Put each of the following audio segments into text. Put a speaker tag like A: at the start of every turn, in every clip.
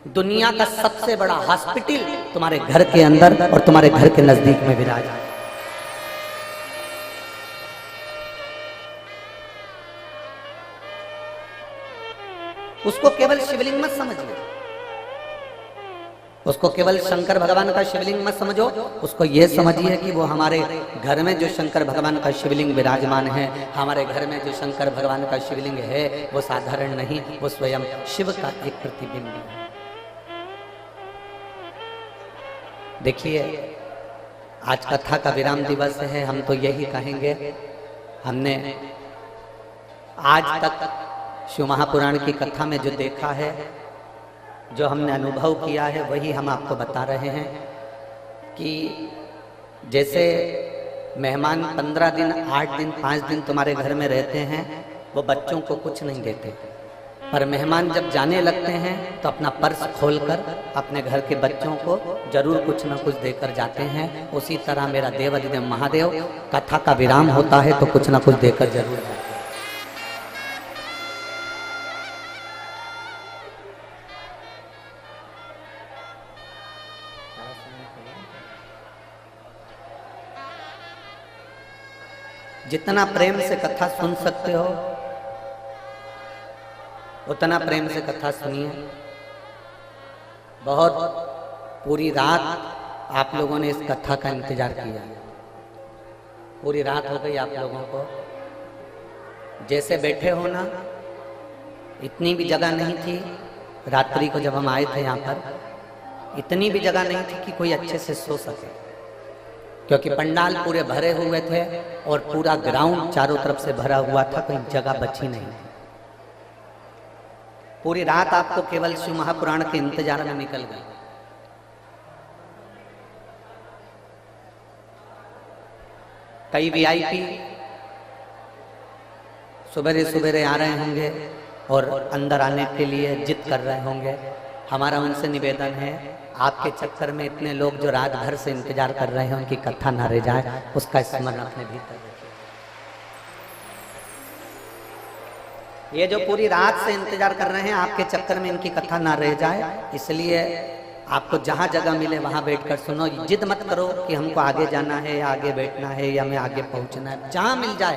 A: दुनिया का सबसे बड़ा हॉस्पिटल तुम्हारे घर के अंदर और तुम्हारे घर के नजदीक में विराज है। उसको केवल शिवलिंग मत समझिए, उसको केवल शंकर भगवान का शिवलिंग मत समझो, उसको ये समझिए कि वो हमारे घर में जो शंकर भगवान का शिवलिंग विराजमान है, हमारे घर में जो शंकर भगवान का शिवलिंग है वो साधारण नहीं, वो स्वयं शिव का एक प्रतिबिंब है। देखिए, आज कथा का विराम दिवस है। हम तो यही कहेंगे, हमने आज तक शिव महापुराण की कथा में जो देखा है, जो हमने अनुभव किया है, वही हम आपको बता रहे हैं कि जैसे मेहमान 15 दिन, 8 दिन, 5 दिन तुम्हारे घर में रहते हैं, वो बच्चों को कुछ नहीं देते, पर मेहमान जब जाने लगते हैं तो अपना पर्स खोलकर अपने घर के बच्चों को जरूर कुछ ना कुछ देकर जाते हैं। उसी तरह मेरा देवाधिदेव महादेव कथा का विराम होता है तो कुछ ना कुछ देकर जरूर जाते हैं। जितना प्रेम से कथा सुन सकते हो उतना प्रेम से कथा सुनिए। बहुत पूरी रात आप लोगों ने इस कथा का इंतजार किया, पूरी रात हो गई आप लोगों को। जैसे बैठे हो ना, इतनी भी जगह नहीं थी रात्रि को जब हम आए थे यहाँ पर, इतनी भी जगह नहीं थी कि कोई अच्छे से सो सके, क्योंकि पंडाल पूरे भरे हुए थे और पूरा ग्राउंड चारों तरफ से भरा हुआ था, कोई जगह बची नहीं थी। पूरी रात आपको केवल शिव महापुराण के इंतजार में निकल गई। कई वीआईपी सुबह सुबह आ रहे होंगे और अंदर आने के लिए जिद कर रहे होंगे। हमारा उनसे निवेदन है, आपके चक्कर में इतने लोग जो रात भर से इंतजार कर रहे हैं उनकी कथा ना रह जाए, उसका स्मरण अपने भीतर रखिए। ये जो पूरी रात से इंतजार कर रहे हैं, आपके चक्कर में इनकी कथा ना रह जाए, इसलिए आपको जहां जगह मिले वहां बैठकर सुनो। जिद मत करो कि हमको आगे जाना है या आगे बैठना है या मैं आगे पहुंचना है, जहां मिल जाए।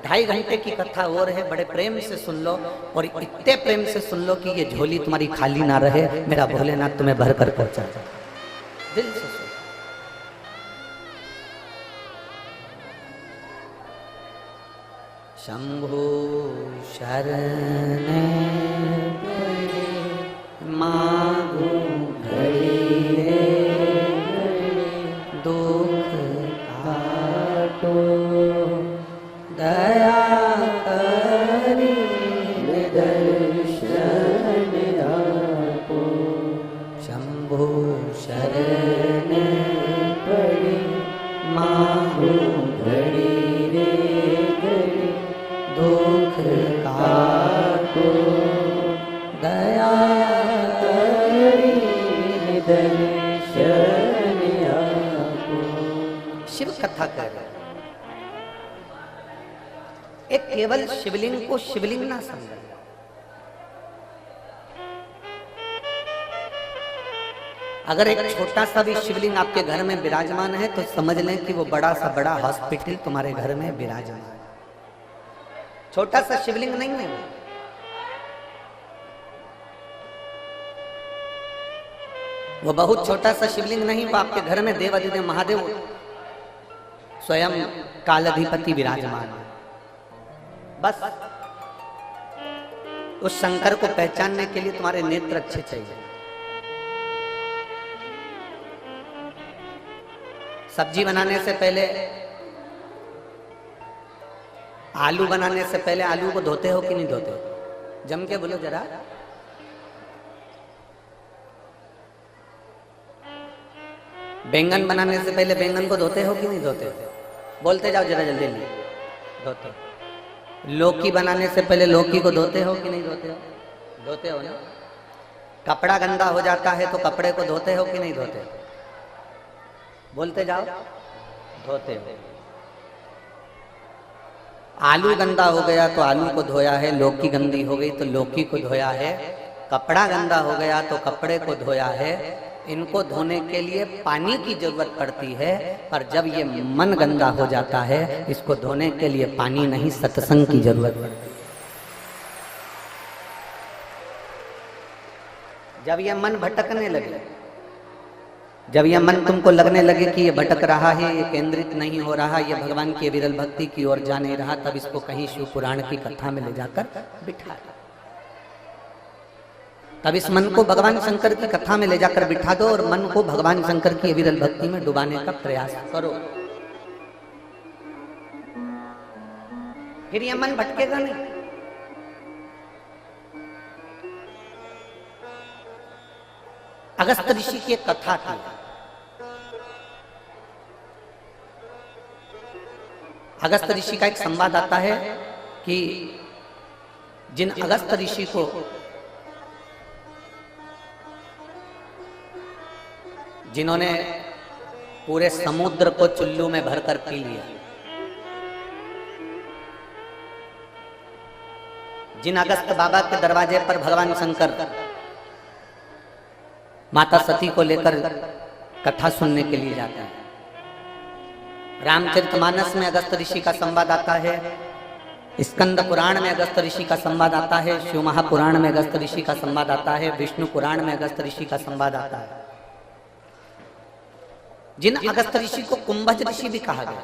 A: 2.5 घंटे की कथा और है, बड़े प्रेम से सुन लो, और इतने प्रेम से सुन लो कि ये झोली तुम्हारी खाली ना रहे, मेरा भोलेनाथ तुम्हें भर कर पहुंचा जाए। दिल से सुनो। शंभु शरण मांगू घड़ी रे, दुख काटो दया करी दर्शन आपो। शंभु शरण पड़ी मांगू घड़ी रे घड़ी, दुख काटो दया करी दर्शन आपो। शिव कथा कर रहे, एक केवल शिवलिंग को शिवलिंग ना समझो। अगर एक छोटा सा भी शिवलिंग आपके घर में विराजमान है तो समझ लें कि वो बड़ा सा बड़ा हॉस्पिटल तुम्हारे घर में विराजमान है। छोटा सा शिवलिंग नहीं है वो बहुत छोटा सा शिवलिंग नहीं, वो आपके घर में देवाधिदेव महादेव स्वयं कालाधिपति विराजमान है। बस उस शंकर को पहचानने के लिए तुम्हारे नेत्र अच्छे चाहिए। सब्जी बनाने से पहले, आलू बनाने से पहले आलू को धोते हो कि नहीं धोते हो? जम के बोलो जरा। बैंगन बनाने से पहले बैंगन को धोते हो कि नहीं धोते हो? बोलते जाओ जरा जल्दी। नहीं धोते हो। लौकी बनाने से पहले लौकी को धोते हो कि नहीं धोते हो? धोते हो ना। कपड़ा गंदा हो जाता है तो कपड़े को धोते हो कि नहीं धोते हो? बोलते जाओ। धोते हो। आलू गंदा हो गया तो आलू को धोया है, लौकी गंदी हो गई तो लौकी को धोया है, कपड़ा गंदा हो गया तो कपड़े को धोया है, इनको धोने के लिए पानी की जरूरत पड़ती है, पर जब ये मन गंदा हो जाता है इसको धोने के लिए पानी नहीं सत्संग की जरूरत पड़ती है। जब ये मन भटकने लगे, जब यह मन तुमको लगने लगे कि ये भटक रहा है, ये केंद्रित नहीं हो रहा, ये भगवान की विरल भक्ति की ओर जा नहीं रहा, तब इसको कहीं शिव पुराण की कथा में ले जाकर बिठा दो। तब इस मन को भगवान शंकर की कथा में ले जाकर बिठा दो और मन को भगवान शंकर की विरल भक्ति में डुबाने का प्रयास करो। फिर यह मन भटकेगा नहीं। अगस्त ऋषि की एक कथा थी। अगस्त ऋषि का एक संवाद आता है कि जिन अगस्त ऋषि को जिन्होंने पूरे समुद्र को चुल्लू में भरकर पी लिया, जिन अगस्त बाबा के दरवाजे पर भगवान शंकर माता सती को लेकर कथा सुनने के लिए जाते हैं। रामचरितमानस में अगस्त ऋषि का संवाद आता है, स्कंद पुराण में अगस्त ऋषि का संवाद आता है, शिव महापुराण में अगस्त ऋषि का संवाद आता है, विष्णु पुराण में अगस्त ऋषि का संवाद आता है। जिन अगस्त ऋषि को कुंभज ऋषि भी कहा गया,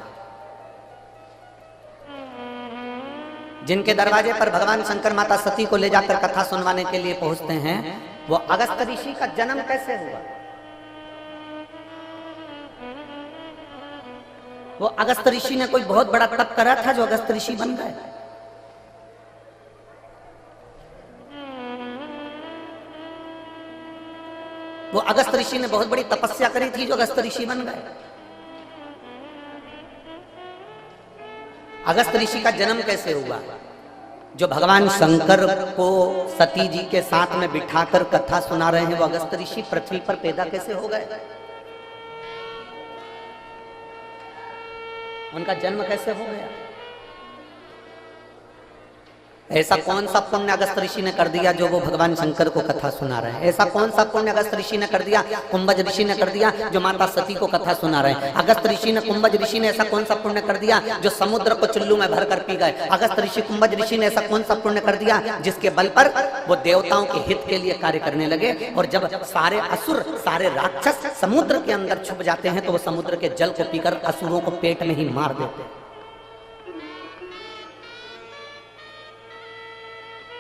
A: जिनके दरवाजे पर भगवान शंकर माता सती को ले जाकर कथा सुनवाने के लिए पहुंचते हैं, वो अगस्त ऋषि का जन्म कैसे हुआ? वो अगस्त ऋषि ने कोई बहुत बड़ा तप करा था जो अगस्त ऋषि बन गए? वो अगस्त ऋषि ने बहुत बड़ी तपस्या करी थी जो अगस्त ऋषि बन गए? अगस्त ऋषि का जन्म कैसे हुआ? जो भगवान शंकर को सती जी के साथ में बिठाकर कथा सुना रहे हैं, वो अगस्त ऋषि पृथ्वी पर पैदा कैसे हो गए? उनका जन्म कैसे हो गया? ऐसा कौन सा पुण्य अगस्त ऋषि ने कर दिया जो वो भगवान शंकर को कथा सुना रहे हैं? ऐसा कौन सा पुण्य अगस्त ऋषि ने कर दिया, कुंभज ऋषि ने कर दिया जो माता सती को कथा सुना रहे हैं? अगस्त ऋषि ने, कुंभज ऋषि ने ऐसा कौन सा पुण्य कर दिया जो समुद्र को चुल्लू में भरकर पी गए? अगस्त ऋषि, कुंभज ऋषि ने ऐसा कौन सा पुण्य कर दिया जिसके बल पर वो देवताओं के हित के लिए कार्य करने लगे? और जब सारे असुर, सारे राक्षस समुद्र के अंदर छुप जाते हैं तो वो समुद्र के जल को पीकर असुरों को पेट में ही मार देते हैं।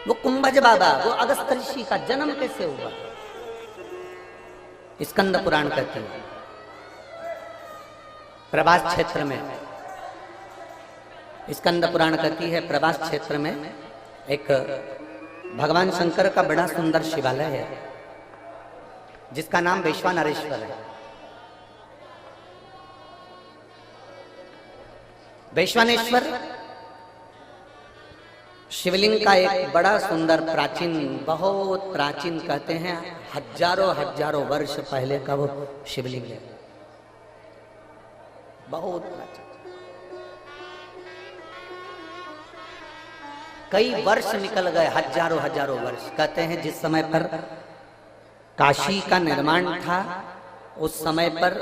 A: वो कुंभज बाबा, वो अगस्त ऋषि का जन्म कैसे हुआ? स्कंद पुराण कहती है प्रवास क्षेत्र में, स्कंद पुराण कहती है प्रवास क्षेत्र में एक भगवान शंकर का बड़ा सुंदर शिवालय है जिसका नाम वैश्वानरेश्वर है। वैश्वानेश्वर शिवलिंग का एक बड़ा सुंदर प्राचीन, बहुत प्राचीन कहते हैं, हजारों हजारों वर्ष पहले का वो शिवलिंग है, बहुत प्राचीन। कई वर्ष निकल गए, हजारों हजारों वर्ष। कहते हैं जिस समय पर काशी का निर्माण था उस समय पर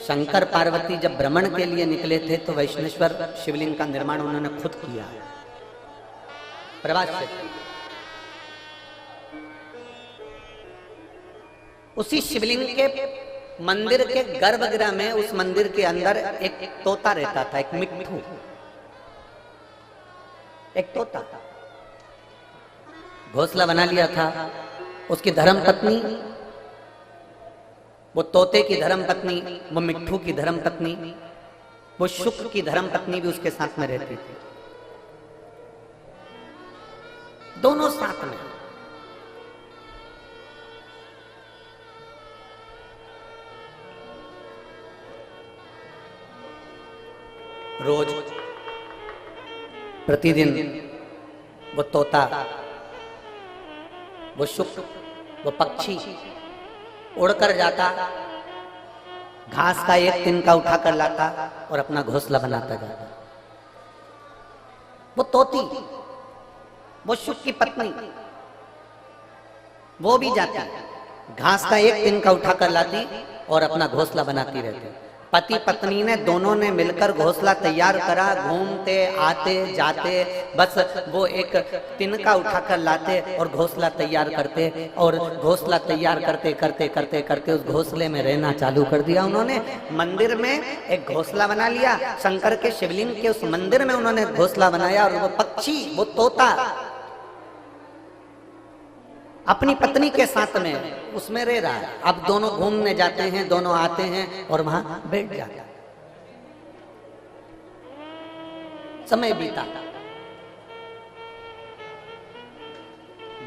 A: शंकर पार्वती जब भ्रमण के लिए निकले थे तो वैष्णेश्वर शिवलिंग का निर्माण उन्होंने खुद किया प्रवास क्षेत्र। उसी शिवलिंग के मंदिर के गर्भगृह में, उस मंदिर के अंदर एक तोता रहता था, एक मिट्ठू, एक तोता घोंसला बना लिया था। उसकी धर्म पत्नी, वो तोते की धर्म पत्नी, वो मिट्ठू की धर्म पत्नी, वो शुक्र की धर्म पत्नी भी उसके साथ में रहती थी, दोनों साथ में। रोज प्रतिदिन वो तोता, वो शुक्र, वो पक्षी उड़कर जाता, घास का एक तिनका उठाकर लाता और अपना घोंसला बनाता जाता। वो तोती, वो शुक की पत्नी, वो भी जाती, घास का एक तिनका उठा कर लाती और अपना घोंसला बनाती रहती। पति पत्नी ने दोनों ने मिलकर घोंसला तैयार करा, घूमते आते जाते बस वो एक तिनका उठा कर लाते और घोंसला तैयार करते, और घोंसला तैयार करते करते करते करते उस घोंसले में रहना चालू कर दिया उन्होंने। मंदिर में एक घोंसला बना लिया, शंकर के शिवलिंग के उस मंदिर में उन्होंने घोंसला बनाया, और वो पक्षी, वो तोता अपनी पत्नी के साथ में उसमें रह रहा है। अब दोनों घूमने जाते हैं, दोनों आते हैं और वहां बैठ जाते हैं। समय बीता,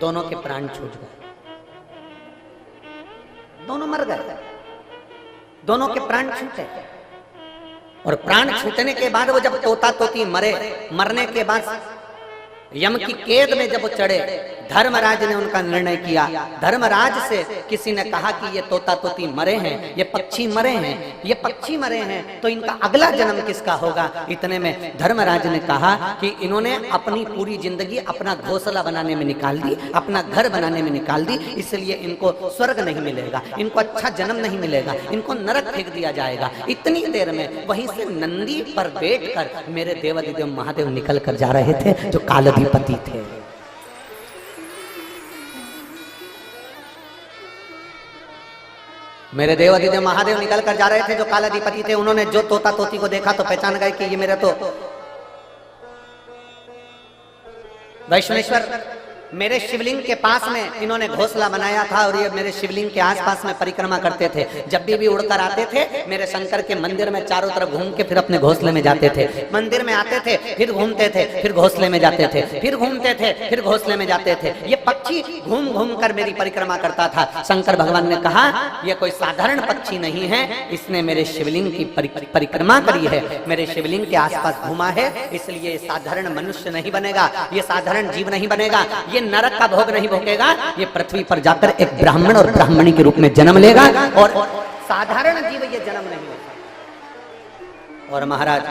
A: दोनों के प्राण छूट गए, दोनों मर गए, दोनों के प्राण छूटे। और प्राण छूटने के बाद वो जब तोता तोती मरे, मरने के बाद यम की कैद में जब वो चढ़े, धर्मराज ने उनका निर्णय किया। धर्मराज से किसी ने कहा कि ये तोता तोती मरे हैं, ये पक्षी मरे हैं, ये पक्षी मरे हैं, तो इनका अगला जन्म किसका होगा। इतने में धर्मराज ने कहा कि इन्होंने अपनी पूरी जिंदगी अपना घोंसला बनाने में निकाल दी, अपना घर बनाने में निकाल दी, इसलिए इनको स्वर्ग नहीं मिलेगा, इनको अच्छा जन्म नहीं मिलेगा, इनको नरक फेंक दिया जाएगा। इतनी देर में वहीं से नंदी पर बैठकर मेरे देवाधिदेव महादेव निकल कर जा रहे थे, जो कालाधिपति थे। मेरे देवाधिदेव महादेव निकल कर जा रहे थे, जो कालाधिपति थे। उन्होंने जो तोता तोती को देखा तो पहचान गए कि ये मेरा तो वैष्णवेश्वर, मेरे शिवलिंग के पास में इन्होंने घोंसला बनाया था, और ये मेरे शिवलिंग के आसपास में परिक्रमा करते थे। जब भी उड़कर आते थे मेरे शंकर के मंदिर में चारों तरफ घूम के फिर अपने घोंसले में जाते थे। मंदिर में आते थे, फिर घूमते थे, फिर घोंसले में जाते थे, फिर घूमते थे, फिर घोंसले में जाते थे। ये पक्षी घूम घूम कर मेरी परिक्रमा करता था। शंकर भगवान ने कहा यह कोई साधारण पक्षी नहीं है, इसने मेरे शिवलिंग की परिक्रमा करी है, मेरे शिवलिंग के आसपास घूमा है, इसलिए साधारण मनुष्य नहीं बनेगा, ये साधारण जीव नहीं बनेगा, ये नरक का भोग नहीं भोगेगा, ये पृथ्वी पर जाकर एक ब्राह्मण और ब्राह्मणी के रूप में जन्म लेगा, और साधारण जीव ये जन्म नहीं लेगा। और महाराज,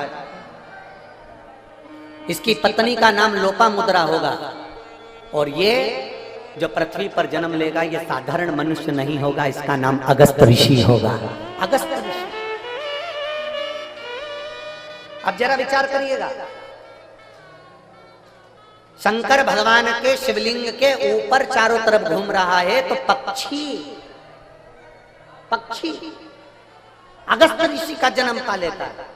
A: इसकी पत्नी का नाम लोपामुद्रा होगा, और ये जो पृथ्वी पर जन्म लेगा ये साधारण मनुष्य नहीं होगा, इसका नाम अगस्त ऋषि होगा। अगस्त ऋषि। अब जरा विचार करिएगा, शंकर भगवान के शिवलिंग के ऊपर चारों तरफ घूम रहा है, तो पक्षी अगस्त ऋषि का जन्म पा लेता है।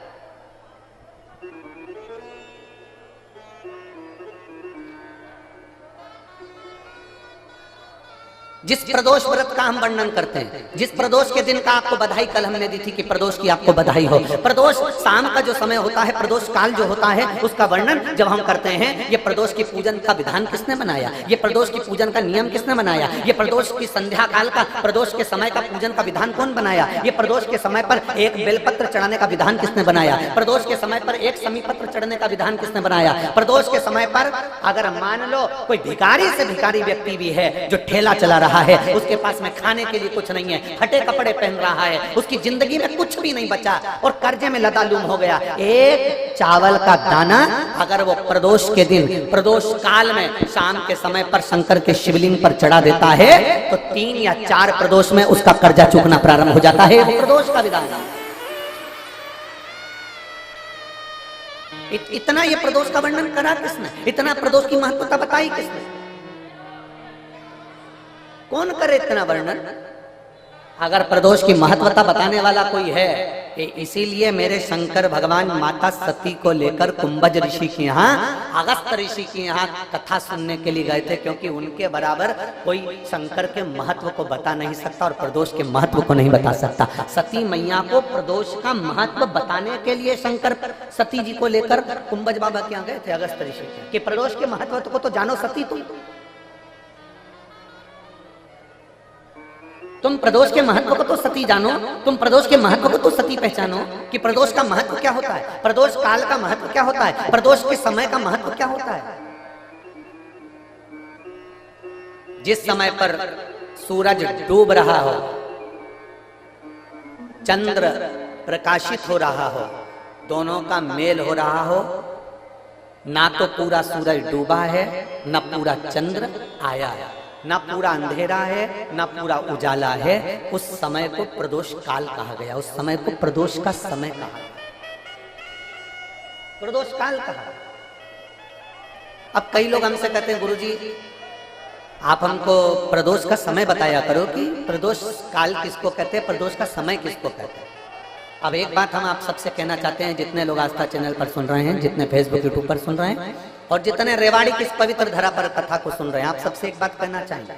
A: जिस प्रदोष व्रत का हम वर्णन करते हैं, जिस प्रदोष के दिन का आपको बधाई कल हमने दी थी कि प्रदोष की आपको बधाई हो। प्रदोष शाम का जो समय होता है, प्रदोष काल जो होता है, उसका वर्णन जब हम करते हैं, ये प्रदोष की पूजन का विधान किसने बनाया, ये प्रदोष की पूजन का नियम किसने बनाया, ये प्रदोष की संध्या काल का, प्रदोष के समय का पूजन का विधान कौन बनाया, ये प्रदोष के समय पर एक बेलपत्र चढ़ाने का विधान किसने बनाया, प्रदोष के समय पर एक समीपत्र चढ़ने का विधान किसने बनाया। प्रदोष के समय पर अगर मान लो कोई भिखारी से भिखारी व्यक्ति भी है जो ठेला चला रहा है, उसके पास में खाने के लिए कुछ नहीं है, फटे कपड़े पहन रहा है, उसकी जिंदगी में कुछ भी नहीं बचा और कर्जे में लदालूम हो गया, एक चावल का दाना अगर वो प्रदोष के दिन, प्रदोष काल में शाम के समय पर शंकर के शिवलिंग पर चढ़ा देता है, तो 3 या 4 प्रदोष में उसका कर्जा चूकना प्रारंभ हो जाता है। प्रदोष का विधान। इतना ये प्रदोष का वर्णन करा किसने, इतना प्रदोष की महत्वता बताई किसने, कौन करे इतना वर्णन। अगर प्रदोष की महत्वता बताने वाला कोई है, इसीलिए मेरे शंकर भगवान माता सती को लेकर कुंभज ऋषि के यहाँ, अगस्त ऋषि के यहाँ कथा सुनने के लिए गए थे, क्योंकि उनके बराबर कोई शंकर के महत्व को बता नहीं सकता और प्रदोष के महत्व को नहीं बता सकता। सती मैया को प्रदोष का महत्व बताने के लिए शंकर सती जी को लेकर कुंभज बाबा के यहाँ गए थे, अगस्त ऋषि के, प्रदोष के महत्व को तो जानो सती, तुम प्रदोष के महत्व को तो सती जानो, तुम प्रदोष के महत्व को तो सती पहचानो कि प्रदोष का महत्व क्या होता है, प्रदोष काल का महत्व क्या होता है, प्रदोष के समय का महत्व क्या होता है। जिस समय पर सूरज डूब रहा हो, चंद्र प्रकाशित हो रहा हो, दोनों का मेल हो रहा हो, ना तो पूरा सूरज डूबा है, न पूरा चंद्र आया है, ना पूरा अंधेरा है ना पूरा उजाला है, उस समय को प्रदोष काल कहा गया, उस समय को प्रदोष का समय कहा गया, प्रदोष काल कहा। अब कई लोग हमसे कहते हैं गुरुजी आप हमको प्रदोष का समय बताया करो कि प्रदोष काल किसको कहते हैं, प्रदोष का समय किसको कहते हैं। अब एक बात हम आप सबसे कहना चाहते हैं, जितने लोग आस्था चैनल पर सुन रहे हैं, जितने फेसबुक यूट्यूब पर सुन रहे हैं और जितने रेवाड़ी की इस पवित्र धरा पर कथा को सुन रहे हैं, आप सबसे एक बात कहना चाहेंगे,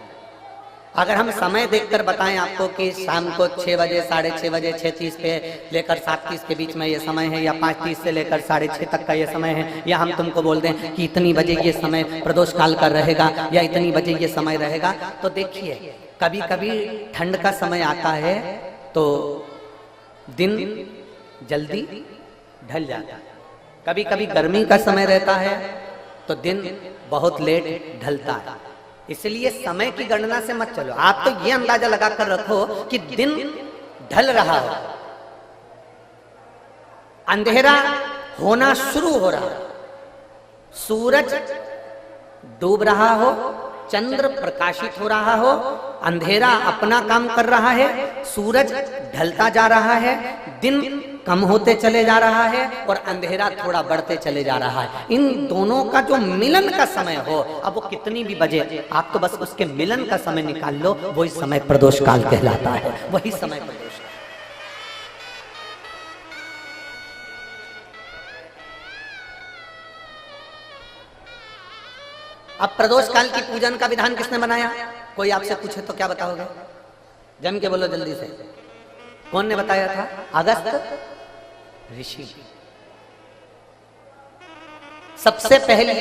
A: अगर हम समय देखकर बताएं आपको कि शाम को 6 बजे 6:30 बजे 6:30 पे लेकर 7:30 के बीच में ये समय है, या 5:30 से लेकर 6:30 तक का ये समय है, या हम तुमको बोल दें कि इतनी बजे ये समय प्रदोष काल का रहेगा या इतनी बजे ये समय रहेगा, तो देखिए कभी कभी ठंड का समय आता है तो दिन जल्दी ढल जाता है, कभी कभी गर्मी का समय रहता है तो दिन बहुत लेट ढलता है। इसलिए समय की गणना से मत चलो, आप तो ये अंदाजा लगाकर रखो कि दिन ढल रहा हो, अंधेरा होना शुरू हो रहा हो, सूरज डूब रहा हो, चंद्र प्रकाशित हो रहा हो, अंधेरा अपना काम कर रहा है, सूरज ढलता जा रहा है, दिन कम होते चले जा रहा है और अंधेरा थोड़ा बढ़ते चले जा रहा है। इन दोनों का जो मिलन का समय हो, अब वो कितनी भी बजे, आप तो बस उसके मिलन का समय निकाल लो, वही समय प्रदोष काल कहलाता है, वही समय प्रदोष काल। अब प्रदोष काल की पूजन का विधान किसने बनाया? कोई आपसे पूछे तो क्या बताओगे? जम के बोलो जल्दी से, कौन ने बताया था? अगस्त ऋषि। सबसे पहले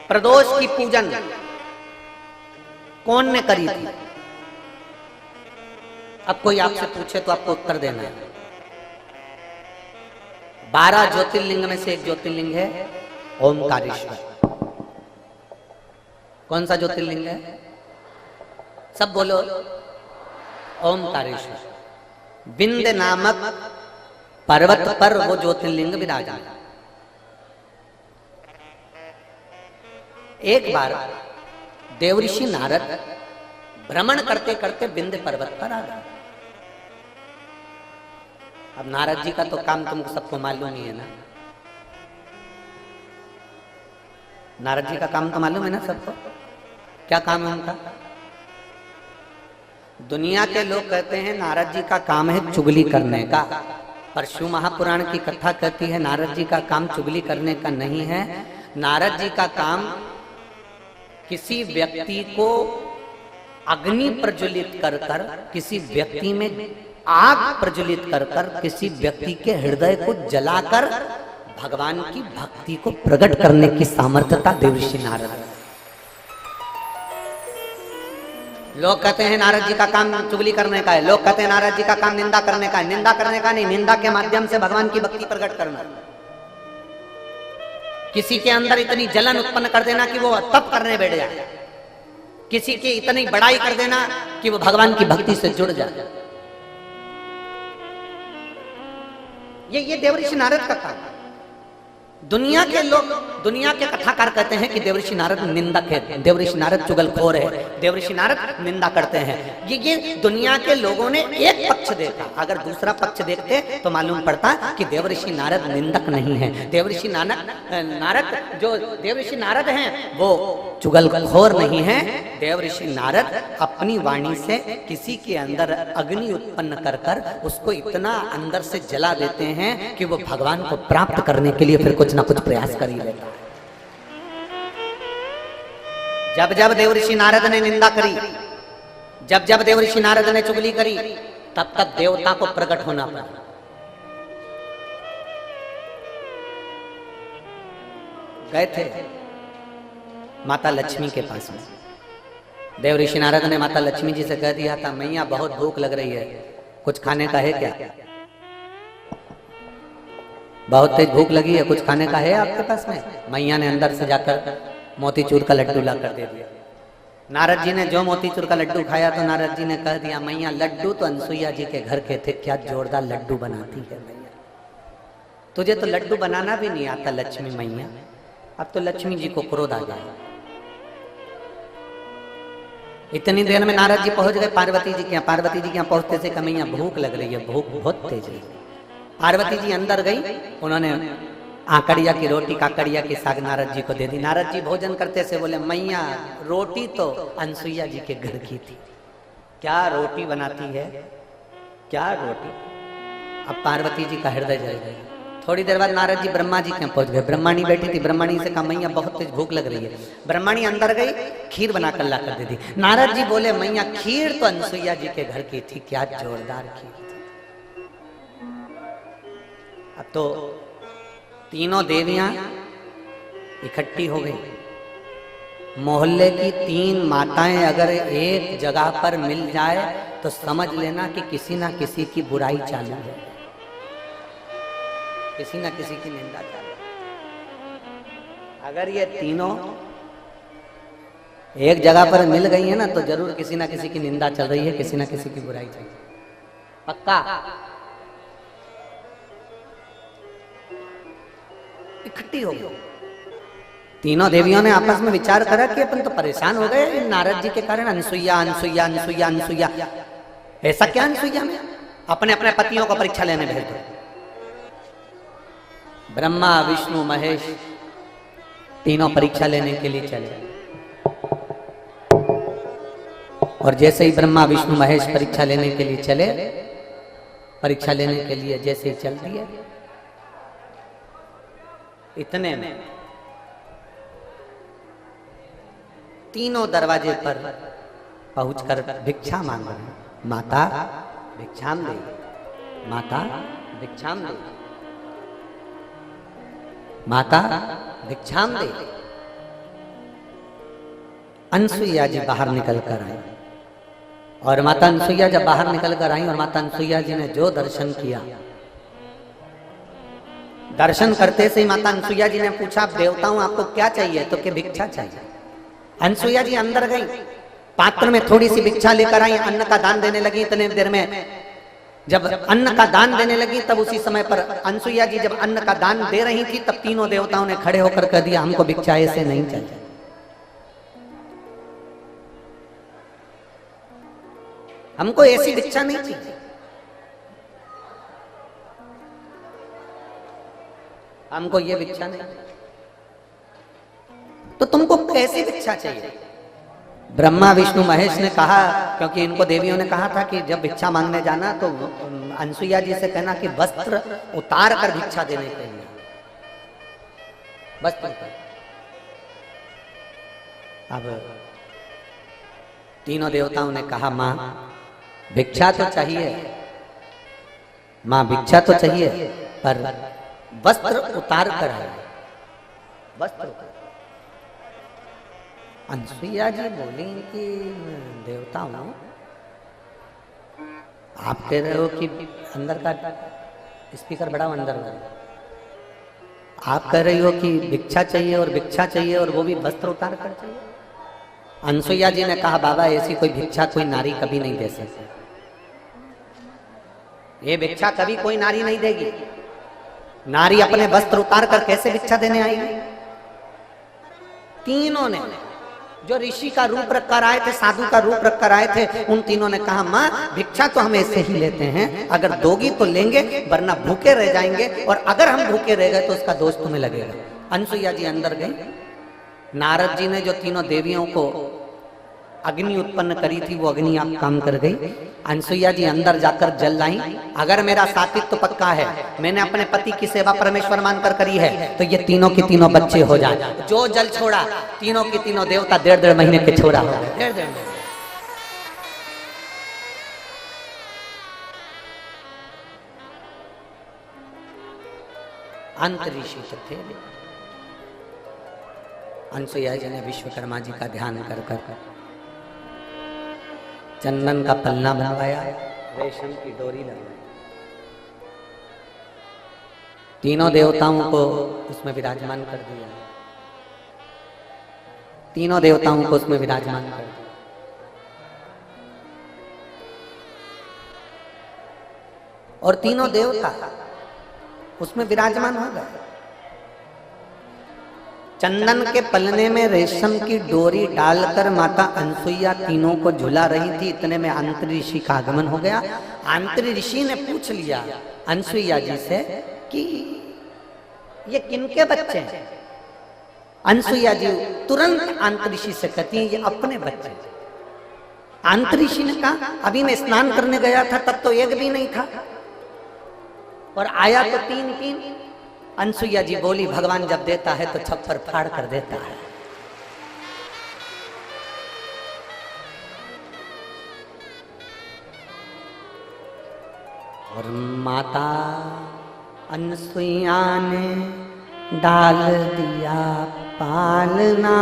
A: प्रदोष की पूजन कौन ने करी थी? अब कोई आपसे पूछे तो आपको उत्तर देना है। 12 ज्योतिर्लिंग में से एक ज्योतिर्लिंग है ओमकारेश्वर। कौन सा ज्योतिर्लिंग है? सब बोलो। ओमकारेश्वर। विंध्य नामक पर्वत पर वो ज्योतिर्लिंग विराजमान। एक बार देवऋषि नारद भ्रमण करते करते विंध्य पर्वत पर आ गए। अब नारद जी का तो काम तुमको सबको मालूम ही है ना, नारद जी का काम तो मालूम है ना सबको। क्या काम है उनका? दुनिया के लोग कहते हैं नारद जी का काम है चुगली करने का, पर शिव महापुराण की कथा कहती है नारद जी का काम चुगली करने का नहीं है। नारद जी का काम किसी व्यक्ति को अग्नि प्रज्वलित कर कर, किसी व्यक्ति में आग प्रज्वलित कर कर, किसी व्यक्ति के हृदय को जलाकर भगवान की भक्ति को प्रकट करने की सामर्थ्यता देवऋषि नारद। लोग कहते हैं नारद जी का काम चुगली करने का है, लोग कहते हैं नारद जी का काम निंदा करने का है। निंदा करने का नहीं, निंदा के माध्यम से भगवान की भक्ति प्रकट करना। किसी के अंदर इतनी जलन उत्पन्न कर देना कि वो तप करने बैठ जाए, किसी की इतनी बड़ाई कर देना कि वो भगवान की भक्ति से जुड़ जाए। ये देवऋषि नारद का काम। दुनिया के लोग, दुनिया के कथाकार कहते हैं कि देवऋषि नारद निंदक है, देवऋषि नारद चुगलखोर है, देवऋषि नारद निंदा करते हैं। ये दुनिया के लोगों ने एक पक्ष देखा। अगर दूसरा पक्ष देखते तो मालूम पड़ता कि देवऋषि नारद निंदक नहीं है। देवऋषि नारद जो देवऋषि नारद हैं वो चुगलखोर नहीं है। देवऋषि नारद अपनी वाणी से किसी के अंदर अग्नि उत्पन्न कर कर उसको इतना अंदर से जला देते हैं कि वो भगवान को प्राप्त करने के लिए फिर कुछ ना कुछ प्रयास कर ही लेता है। जब जब देवऋषि नारद ने निंदा करी, जब जब देवऋषि नारद ने चुगली करी, तब तक देवता को प्रकट होना पड़ा। गए थे माता लक्ष्मी के पास में। देवऋषि नारद ने माता लक्ष्मी जी से कह दिया था, मैया बहुत भूख लग रही है, कुछ खाने का है क्या? बहुत तेज भूख लगी है, कुछ खाने का है आपके पास में? मैया ने अंदर से जाकर मोतीचूर का लड्डू ला कर दे दिया। नारद जी ने जो मोतीचूर का लड्डू खाया तो नारद जी ने कह दिया, मैया लड्डू तो अनसुईया जी के घर के थे, क्या जोरदार लड्डू बनाती है मैया, तुझे तो लड्डू बनाना भी नहीं आता लक्ष्मी मैया। अब तो लक्ष्मी जी को क्रोध आ गया। इतनी देर में नारद जी पहुंच गए पार्वती जी के यहाँ। पार्वती जी के यहाँ पहुंचते से कमैया भूख लग रही है, भूख बहुत तेज है। पार्वती जी अंदर गई, उन्होंने आकड़िया की रोटी काकड़िया की साग नारद जी को दे दी। नारद जी भोजन करते से बोले, मैया रोटी तो अनसुईया जी के घर की थी, क्या रोटी बनाती है, क्या रोटी। अब पार्वती जी का हृदय जल गया। थोड़ी देर बाद नारद जी ब्रह्मा जी के यहाँ पहुंच गए। ब्रह्माणी बैठी थी, ब्रह्माणी से कहा मैया बहुत तेज भूख लग रही है। ब्रह्माणी अंदर गई, खीर बना कर ला कर दे दी। नारद जी बोले, मैया खीर तो अनसुईया जी के घर की थी, क्या जोरदार खीर थी। अब तो तीनों देवियां इकट्ठी हो गई। मोहल्ले की 3 माताएं अगर एक जगह पर मिल जाए तो समझ लेना कि किसी ना किसी की बुराई चालू है, किसी ना किसी की निंदा चालू है। अगर ये तीनों एक जगह पर मिल गई है ना तो जरूर किसी ना किसी की निंदा चल रही है, किसी ना किसी की बुराई चल रही है, पक्का। इकट्ठी हो गई तीनों देवियों ने आपस में विचार करा कि अपन तो परेशान हो गए नारद जी के कारण। अनसुईया अनसुईया अनसुईया अनसुईया, ऐसा क्या अनसुईया में, अपने अपने पतियों को परीक्षा लेने भेज दो। ब्रह्मा विष्णु महेश तीनों परीक्षा लेने के लिए चले। और जैसे ही ब्रह्मा विष्णु महेश परीक्षा लेने के लिए चले, परीक्षा लेने के लिए जैसे ही चल दिए, इतने में तीनों दरवाजे पर पहुंचकर भिक्षा मांग रहे हैं। माता भिक्षाम दे, माता भिक्षाम दे, माता भिक्षाम दे। अनसुईया जी बाहर निकल कर आई और माता अनसुईया जब बाहर निकल कर आई और माता अनसुईया जी ने जो दर्शन किया, दर्शन करते से ही माता अनसुईया जी ने पूछा, देवताओं आपको क्या चाहिए? तो कि भिक्षा चाहिए। अनसुईया जी अंदर गई, पात्र में थोड़ी सी भिक्षा लेकर आई, अन्न का दान देने लगी। इतने देर में जब अन्न का दान देने लगी तब उसी समय पर अनसुईया जी जब अन्न का दान दे रही थी तब तीनों देवताओं ने खड़े होकर कह दिया, हमको भिक्षा ऐसे नहीं चाहिए। हमको ऐसी भिक्षा नहीं चाहिए, हमको ये भिक्षा नहीं। तो तुमको कैसी भिक्षा चाहिए? ब्रह्मा विष्णु महेश ने कहा, क्योंकि इनको देवियों ने कहा था कि जब भिक्षा मांगने जाना तो अनसुईया जी से कहना कि वस्त्र उतार कर भिक्षा देने के लिए, वस्त्र। अब तीनों देवताओं ने कहा, मां भिक्षा तो चाहिए, मां भिक्षा तो चाहिए, पर वस्त्र उतार कर आए, वस्त्र। अनसुईया जी बोली कि देवताओं, आप कह रहे हो कि अंदर का स्पीकर बड़ा अंदर में, आप कह रही हो कि भिक्षा चाहिए और भिक्षा चाहिए और वो भी वस्त्र उतार कर चाहिए। अनसुईया जी ने कहा, बाबा ऐसी कोई भिक्षा कोई नारी कभी नहीं दे सकती, ये भिक्षा कभी कोई नारी नहीं देगी। नारी अपने वस्त्र उतार कर कैसे भिक्षा देने आएगी? तीनों ने, जो ऋषि का रूप रख कर आए थे, साधु का रूप रख कर आए थे, उन तीनों ने कहा, मां भिक्षा तो हम ऐसे ही लेते हैं, अगर दोगी तो लेंगे वरना भूखे रह जाएंगे, और अगर हम भूखे रह गए तो उसका दोष तुम्हें लगेगा। अनसुईया जी अंदर गई। नारद जी ने जो तीनों देवियों को अग्नि उत्पन्न करी थी वो अग्नि आप काम कर गई। अनसुईया जी अंदर जाकर जल लाई। अगर मेरा सात्विक तो पक्का है, मैंने अपने पति की सेवा परमेश्वर मानकर करी है, तो ये तीनों के तीनों बच्चे हो जाए। जो जल छोड़ा, तीनों के तीनों देवता 1.5 महीने के छोड़ा हो गए, 1.5 महीने। अंत ऋषि थे। अनसुईया जी ने विश्वकर्मा जी का ध्यान कर कर चंदन का पल्ला बनवाया, रेशम की डोरी लगाई, तीनों देवताओं को उसमें विराजमान कर दिया, तीनों देवताओं को उसमें विराजमान कर दिया। और तीनों देवता उसमें विराजमान हो गए। चंदन के पलने में रेशम की डोरी डालकर माता अनसुईया तीनों को झुला रही थी। इतने में अंतरी ऋषि का आगमन हो गया। अंतरी ऋषि ने पूछ लिया अनसुईया जी से कि ये किनके बच्चे हैं। अनसुईया जी तुरंत अंतरी ऋषि से कहती हैं ये अपने बच्चे। अंतरी ऋषि ने कहा अभी मैं स्नान करने गया था तब तो एक भी नहीं था और आया तो तीन। अनसुईया जी बोली भगवान जब देता है तो छप्पर फाड़ कर देता है। और माता अनसुईया ने डाल दिया पालना,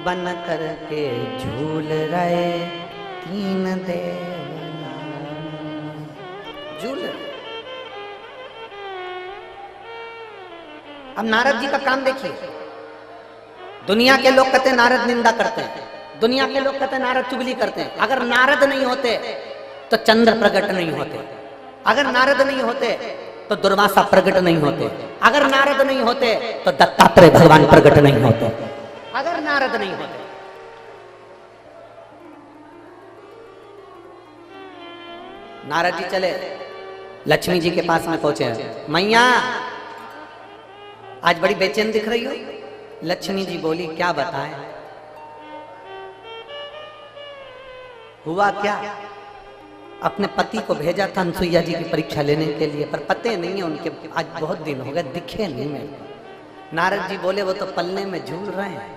A: बन करके झूल रहे तीन देवना। झूल अब नारद जी का काम देखिए। दुनिया के लोग कहते हैं नारद निंदा करते हैं, दुनिया के लोग कहते हैं नारद चुगली करते हैं। अगर नारद नहीं होते तो चंद्र प्रकट नहीं होते, अगर नारद नहीं होते तो दुर्वासा प्रकट नहीं होते, अगर नारद नहीं होते तो दत्तात्रेय भगवान प्रकट नहीं होते, अगर नारद नहीं होते। नारद जी चले लक्ष्मी जी के पास में पहुंचे। मैया आज बड़ी बेचैन दिख रही हो। लक्ष्मी जी बोली क्या बताएं, हुआ क्या। अपने पति को भेजा था अनसुईया जी की परीक्षा लेने के लिए, पर पते नहीं है उनके, आज बहुत दिन हो गए दिखे नहीं मेरे। नारद जी बोले वो तो पलने में झूल रहे हैं।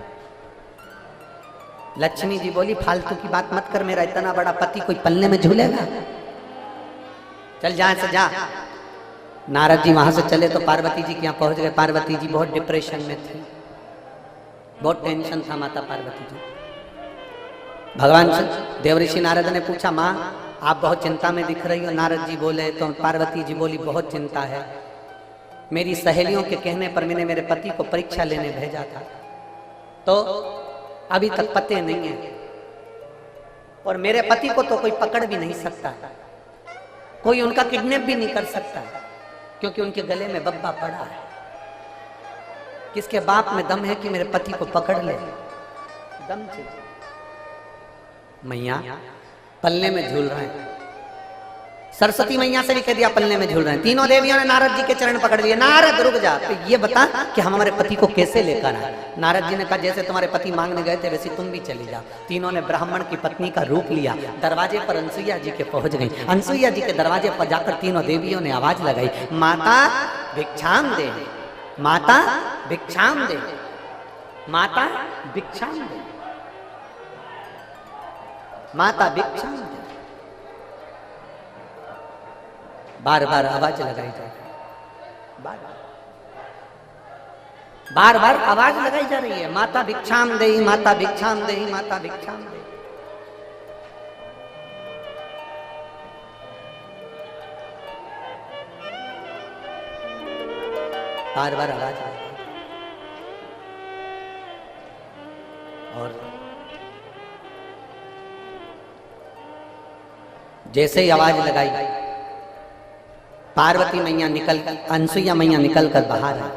A: लक्ष्मी जी बोली फालतू की बात मत कर, मेरा इतना बड़ा पति कोई पलने में झूलेगा, चल जा से जा। नारद जी वहां से चले तो पार्वती जी के यहाँ पहुंच गए। पार्वती जी बहुत डिप्रेशन में थी, बहुत टेंशन था माता पार्वती जी। भगवान से देवऋषि नारद ने पूछा माँ आप बहुत चिंता में दिख रही हो। नारद जी बोले तो पार्वती जी बोली बहुत चिंता है, मेरी सहेलियों के कहने पर मैंने मेरे पति को परीक्षा लेने भेजा था तो अभी तक पते नहीं है, और मेरे पति को तो कोई पकड़ भी नहीं सकता, कोई उनका किडनैप भी नहीं कर सकता, क्योंकि उनके गले में बब्बा पड़ा है। किसके बाप में दम है कि मेरे पति को पकड़ ले, दम चाहिए। मैया पल्ले में झूल रहे हैं। सरस्वती मैया से भी कह दिया पल्ले में झूल रहे हैं। तीनों देवियों ने नारद जी के चरण पकड़ लिए। नारद रुक जा, तो ये बता कि हम हमारे पति को कैसे लेकर आए। नारद जी ने कहा जैसे तुम्हारे पति मांगने गए थे वैसे तुम भी चली जाओ। तीनों ने ब्राह्मण की पत्नी का रूप लिया, दरवाजे पर अनसुईया जी के पहुंच गई। अनसुईया जी के दरवाजे पर जाकर तीनों देवियों ने आवाज लगाई माता भिक्षाम दे, माता भिक्षाम दे, माता भिक्षाम दे, माता भिक्षाम दे। बार बार आवाज लगाई जाए, बार बार आवाज लगाई जा रही है माता भिक्षाम दे, माता भिक्षाम दे, माता भिक्षाम दे। बार बार आवाज लगाई। और जैसे ही आवाज लगाई पार्वती मैया निकल, अनसुईया मैया निकल कर बाहर आई।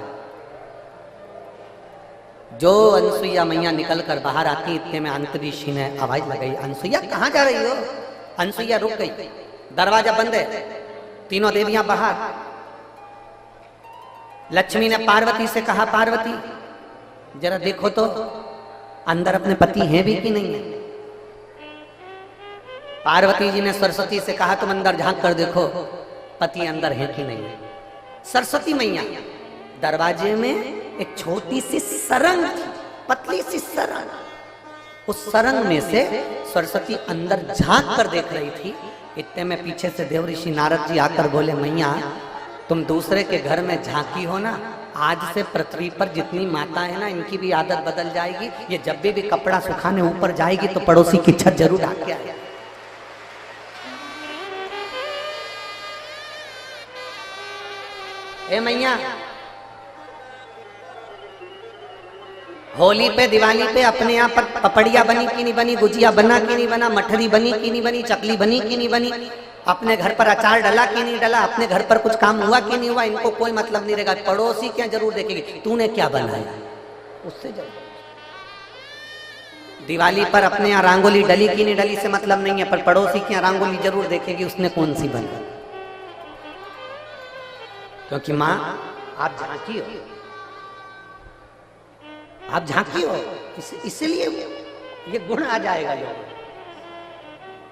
A: जो अनसुईया मैया निकल कर बाहर आती इतने में अंतरी ऋषि ने आवाज लगाई अनसुईया कहाँ जा रही हो। अनसुईया रुक गई, दरवाजा बंद है, तीनों देवियां बाहर। लक्ष्मी ने पार्वती से कहा पार्वती जरा देखो तो अंदर अपने पति हैं भी कि नहीं है। पार्वती जी ने सरस्वती से कहा तुम अंदर झांक कर देखो पति अंदर है कि नहीं है। सरस्वती मैया दरवाजे में एक छोटी सी सरंग थी, पतली सी सरंग, उस सरंग में से सरस्वती अंदर झांक कर देख रही थी। इतने में पीछे से देवऋषि नारद जी आकर बोले मैया तुम दूसरे के घर में झांकी हो ना, आज से पृथ्वी पर जितनी माता है ना इनकी भी आदत बदल जाएगी। ये जब भी कपड़ा सुखाने ऊपर जाएगी तो पड़ोसी की छत जरूर ढाक के आएगी। ए मैया होली पे दिवाली पे अपने यहाँ पर पपड़िया बनी कि नहीं बनी, गुजिया बना कि नहीं बना, मठरी बनी कि नहीं बनी, चकली बनी कि नहीं बनी, अपने घर पर अचार डला कि नहीं डला, अपने घर पर कुछ काम हुआ कि नहीं हुआ, इनको कोई मतलब नहीं रहेगा। पड़ोसी क्या जरूर देखेगी तूने क्या बनाया। उससे जल। दिवाली पर अपने यहाँ रंगोली डली की नहीं डली से मतलब नहीं है, पर पड़ोसी की यहाँ रंगोली जरूर देखेगी उसने कौन सी बना, क्योंकि माँ आप झांकी हो, आप झांकी हो, इसलिए ये गुण आ जाएगा।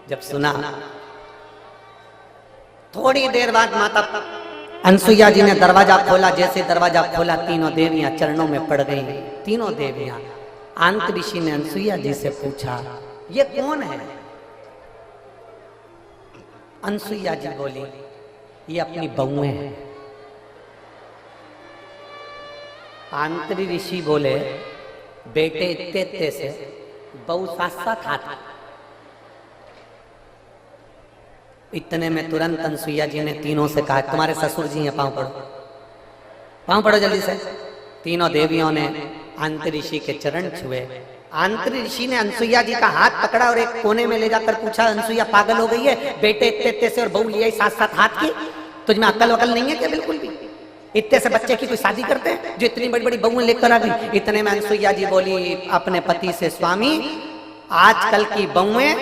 A: जब सुना थोड़ी देर बाद माता अनसुईया जी ने दरवाजा खोला, जैसे दरवाजा खोला तीनों देवियां चरणों में पड़ गई। तीनों देवियां। अंत ऋषि ने अनसुईया जी से पूछा ये कौन है? अनसुईया जी बोली ये अपनी बहुएं हैं। आंतरी ऋषि बोले बेटे इत्ते से बहु साथ साथ हाथ। इतने में तुरंत अनसुईया जी ने तीनों से कहा तुम्हारे ससुर जी हैं, पांव पड़ो, पांव पड़ो जल्दी से। तीनों देवियों ने आंतरी ऋषि के चरण छुए। आंतरी ऋषि ने अनसुईया जी का हाथ पकड़ा और एक कोने में ले जाकर पूछा अनसुईया पागल हो गई है? बेटे इत्ते से और बहू लिया साथ साथ हाथ की, तुझमें अक्ल वकल नहीं है क्या? बिल्कुल भी। इतने से बच्चे की कोई शादी करते हैं जो इतनी बड़ी बड़ी बहुएं लेकर आ गई? इतने में अनसुईया जी बोली अपने पति से स्वामी आजकल की बहुएं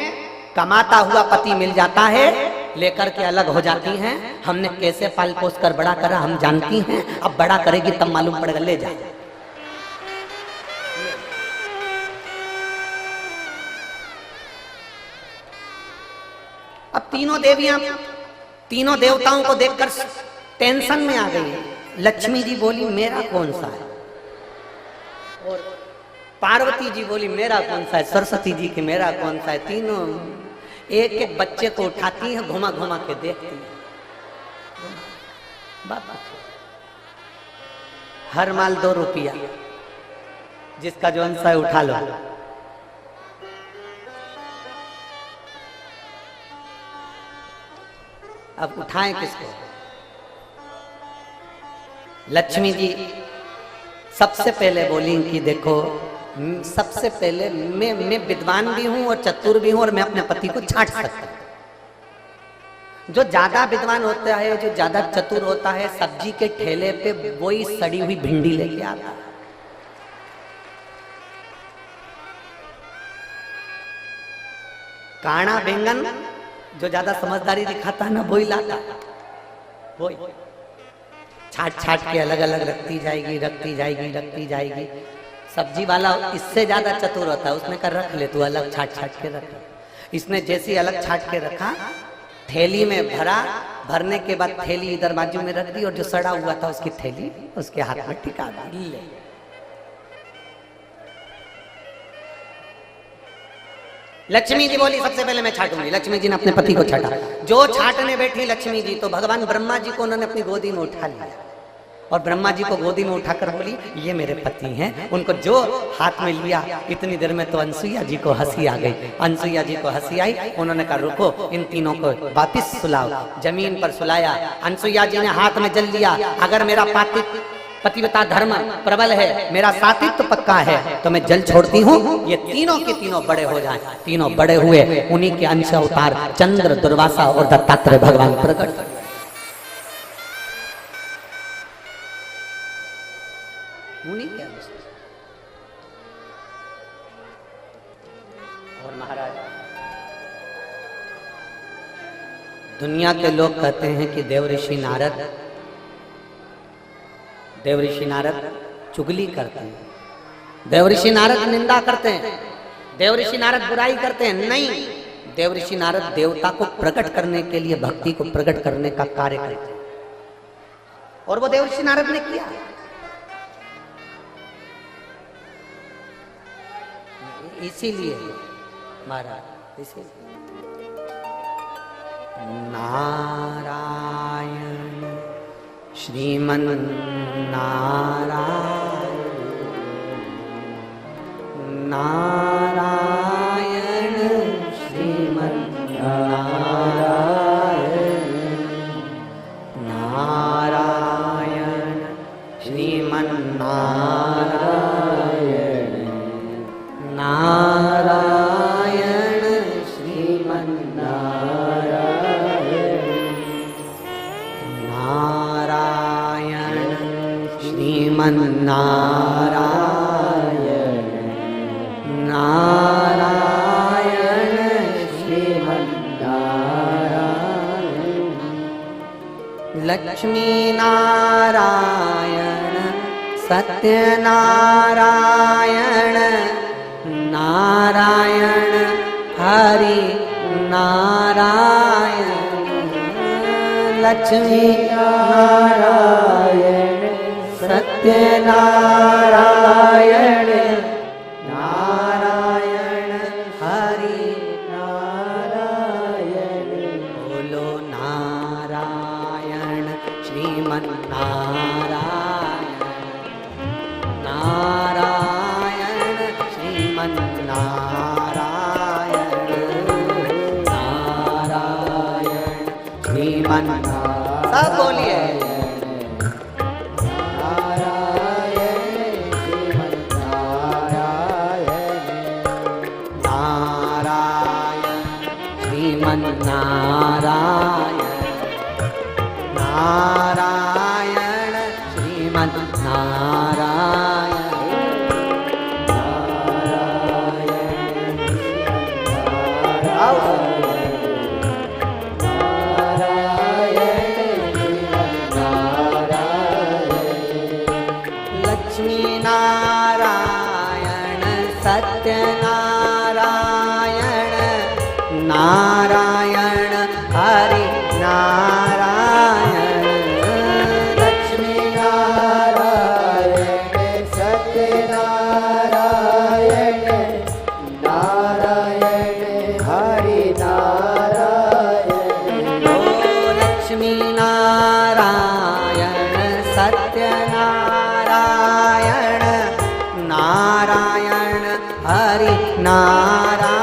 A: कमाता हुआ पति मिल जाता है लेकर के अलग हो जाती हैं, हमने कैसे पाल पोस कर बड़ा करा हम जानती हैं, अब बड़ा करेगी तब मालूम पड़ेगा, ले जा। अब तीनों देवियां तीनों देवताओं को देखकर टेंशन में आ गई। लक्ष्मी जी बोली मेरा कौन सा है, और पार्वती जी बोली मेरा कौन सा है, सरस्वती जी की मेरा कौन सा है। तीनों एक एक बच्चे को उठाती है, घुमा घुमा के देखती है। बाबा हर माल 2 रुपया, जिसका जो अंश है उठा लो। अब उठाएं किसको? लक्ष्मी जी सबसे पहले बोली कि देखो सबसे पहले मैं विद्वान भी हूं और चतुर भी हूं और मैं अपने पति को छांट सकता हूं। जो ज्यादा विद्वान होता है, जो ज्यादा चतुर होता है, सब्जी के ठेले पे वही सड़ी हुई भिंडी लेके आता है। काना बैंगन जो ज्यादा समझदारी दिखाता है ना वही लाता है, वही छाट छाट के अलग अलग रखती जाएगी, रखती जाएगी, रखती जाएगी। सब्जी वाला इससे ज्यादा चतुर होता है, उसने कहा रख ले तू, अलग छाट छाट के रख। इसने जैसे अलग छाट के रखा, थैली में भरा, भरने के बाद थैली इधर बाजू में रख दी और जो सड़ा हुआ था उसकी थैली उसके हाथ में टिका दी। लक्ष्मी जी बोली सबसे पहले मैं छाटूंगी। लक्ष्मी जी ने अपने पति को छाटा। जो छाटने बैठी लक्ष्मी जी तो भगवान ब्रह्मा जी को उन्होंने अपनी गोदी में उठा लिया और ब्रह्मा जी को गोदी में उठाकर बोली ये मेरे पति हैं। उनको जो हाथ में लिया, इतनी देर में तो अनसुईया जी को हंसी आ गई। अनसुईया जी को हंसी आई, उन्होंने कहा रुको इन तीनों को वापिस सुलाओ। जमीन पर सुलाया। अनसुईया जी ने हाथ में जल लिया। अगर मेरा पतिव्रता धर्म प्रबल है, मेरा सात्वित्व पक्का है, तो मैं जल छोड़ती हूँ, ये तीनों के तीनों बड़े हो जाएं। तीनों बड़े हुए, उन्हीं के अंश अवतार चंद्र, दुर्वासा और दत्तात्रेय भगवान प्रकट। उन्हीं के अंश। और महाराज दुनिया के लोग कहते हैं कि देवऋषि नारद चुगली करते हैं, देवऋषि नारद निंदा करते हैं, देवऋषि नारद बुराई करते हैं। नहीं, देवऋषि नारद देवता को प्रकट करने के लिए, भक्ति को प्रकट करने का कार्य करते हैं, और वो देवऋषि नारद ने किया। इसीलिए महाराज, इसीलिए नारायण श्रीमन नारायण, नारायण श्रीमन नारायण, नारायण श्रीमन नारायण, नारायण श्रीमन नारायण, नारायण श्रीमन नारायण, लक्ष्मी नारायण सत्यनारायण नारायण हरि नारायण लक्ष्मी नारायण सत्यनारायण नारायण हरि नारायण बोलो नारायण श्रीमन्नारायण नारायण श्रीमन्नारायण नारायण श्रीमन्नारायण सब बोलिए नारायण श्रीमन्नारायण लक्ष्मी नारायण सत्यनारायण नारायण हरि नारायण लक्ष्मी नारायण सत्यनारायण नारायण हरि नारायण ओ लक्ष्मी नारायण सत्यनारायण नारायण हरि नारायण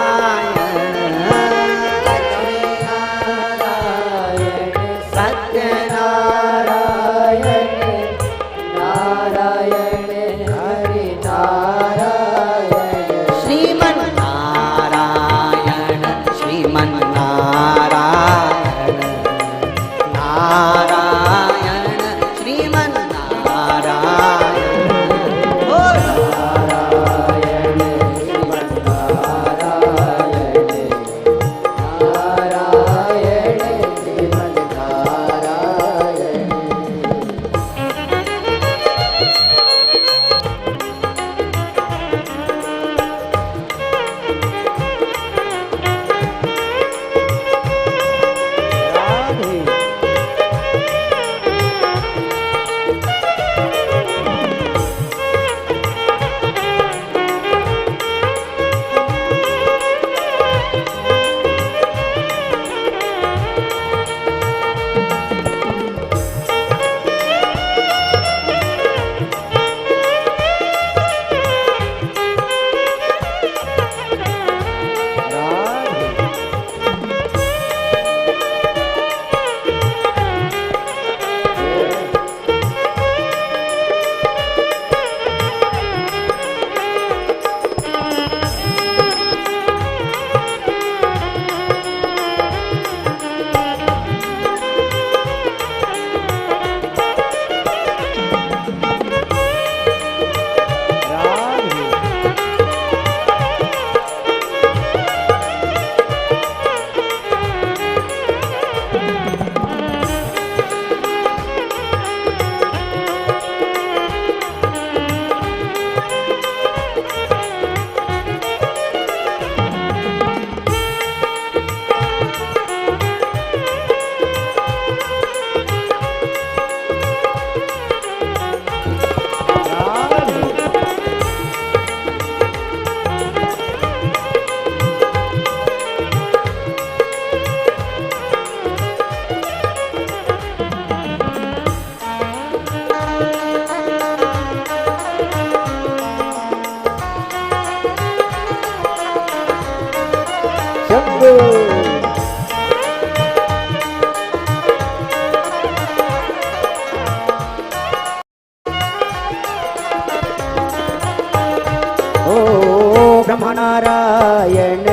B: नारायण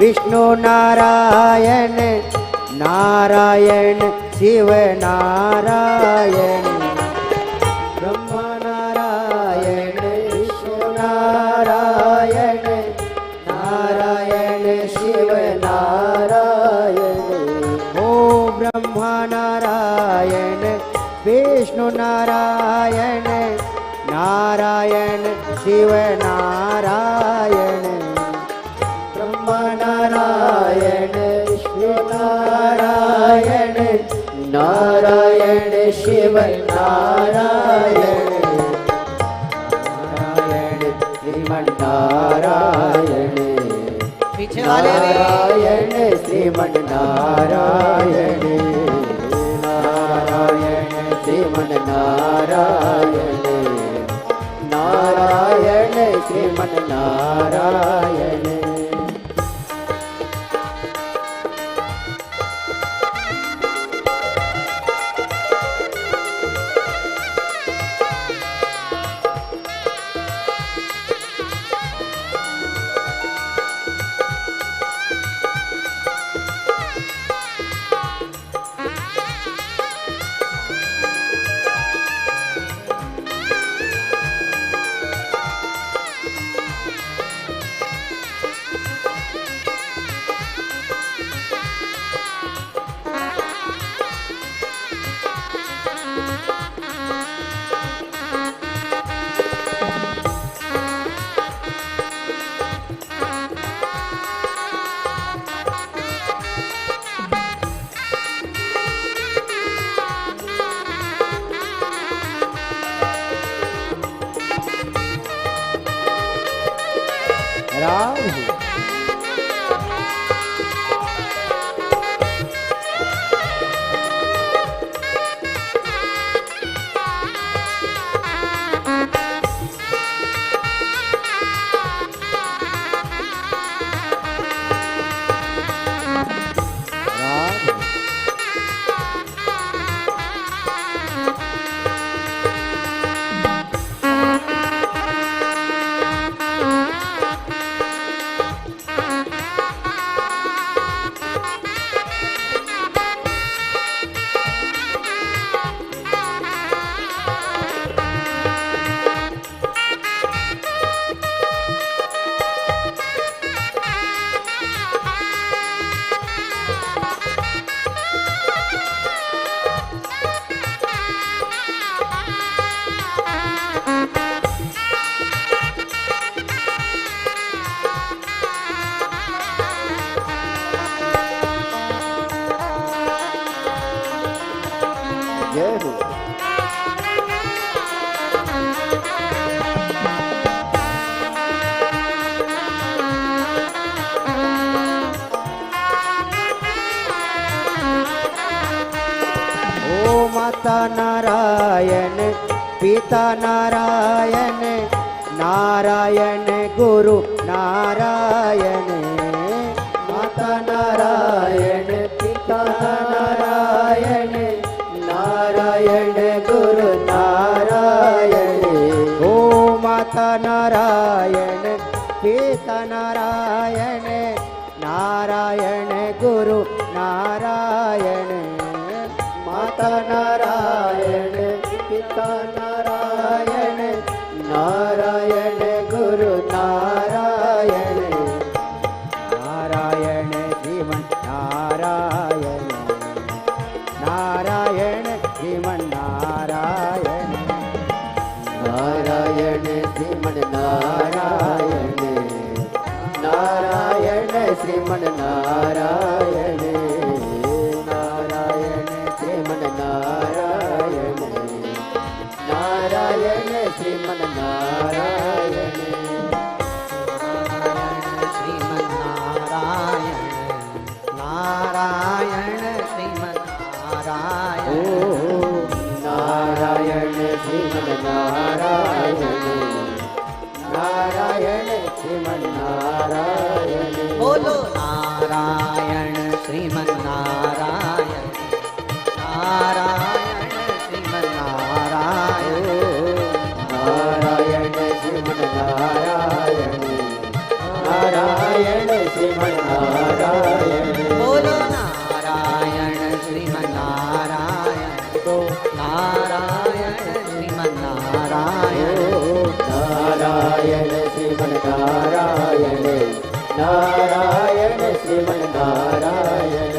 B: विष्णु नारायण नारायण शिव नारायण ब्रह्मा नारायण विष्णु नारायण नारायण शिव नारायण ब्रह्मा नारायण विष्णु नारायण नारायण शिव नारायण ब्रह्मा नारायण विष्णु नारायण नारायण शिव नारायण नारायण श्रीमन्नारायण
A: पीछे वाले
B: नारायण श्रीमन्नारायण नारायण श्रीमन्नारायण नारायण श्रीमन्नारायण राम जय हो ओ माता नारायण पिता नारायण नारायण गुरु नारायण माता नारायण पिता नारायण नारायण गुरु नारायण ओ माता नारायण पिता नारायण नारायण गुरु नारायण माता नारायण पिता नारायण नारायण गुरु नारायण नारायण श्रीमन नारायण नारायण श्रीमन नारायण नारायण श्रीमन नारायण नारायण श्रीमन नारायण नारायण श्रीमन नारायण नारायण श्रीमन नारायण
A: नारायण श्रीमन्नारायण
B: नारायण श्रीमन नारायण नारायण श्रीमन नारायण
A: बोलो नारायण श्रीमन्नारायण नारायण श्रीमन्नारायण
B: नारायण श्रीमन नारायण नारायण श्रीमन नारायण
A: बोलो नारायण श्रीमन्नारायण नारायण श्रीमन्नारायण
B: नारायण श्रीमन नारायण नारायण श्रीमन नारायण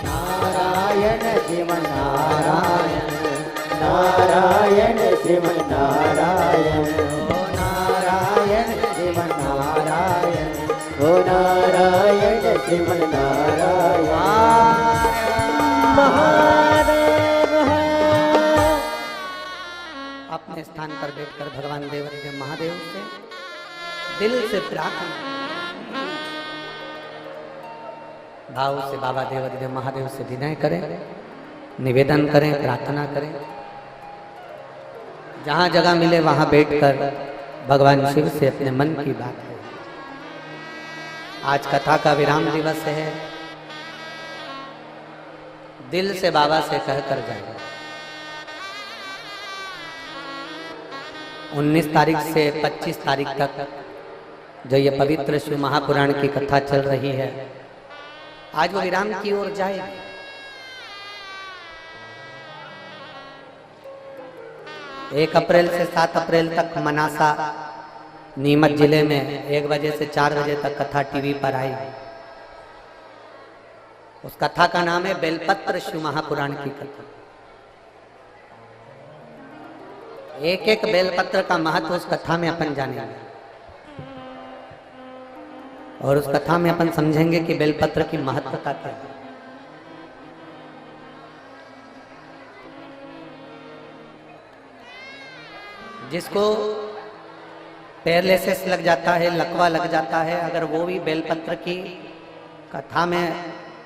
B: नारायण श्रीमन्नारायण
A: ओ नारायण
B: श्रीमन्नारायण ओ नारायण श्रीमन्नारायण महादेव
A: अपने स्थान पर बैठकर भगवान देवाधिदेव महादेव से दिल से प्रार्थना भाव से बाबा देवाधिदेव महादेव से विनय करें, निवेदन करें, प्रार्थना करें। जहां जगह मिले वहां बैठकर भगवान शिव से अपने मन की बात है। आज कथा का विराम दिवस है। दिल से बाबा से कहकर जाएगा। 19 तारीख से 25 तारीख तक जो ये पवित्र शिव महापुराण की कथा चल रही है, आज वो विराम की ओर जाएगी। एक अप्रैल से 7 अप्रैल तक मनासा नीमच जिले में 1 बजे से 4 बजे तक कथा टीवी पर आई। उस कथा का नाम है बेलपत्र शिव महापुराण की कथा। एक एक बेलपत्र का महत्व उस कथा में अपन जानेंगे और उस कथा में अपन समझेंगे कि बेलपत्र की महत्वता क्या है। जिसको पैरालिसिस लग जाता है, लकवा लग जाता है, अगर वो भी बेलपत्र की कथा में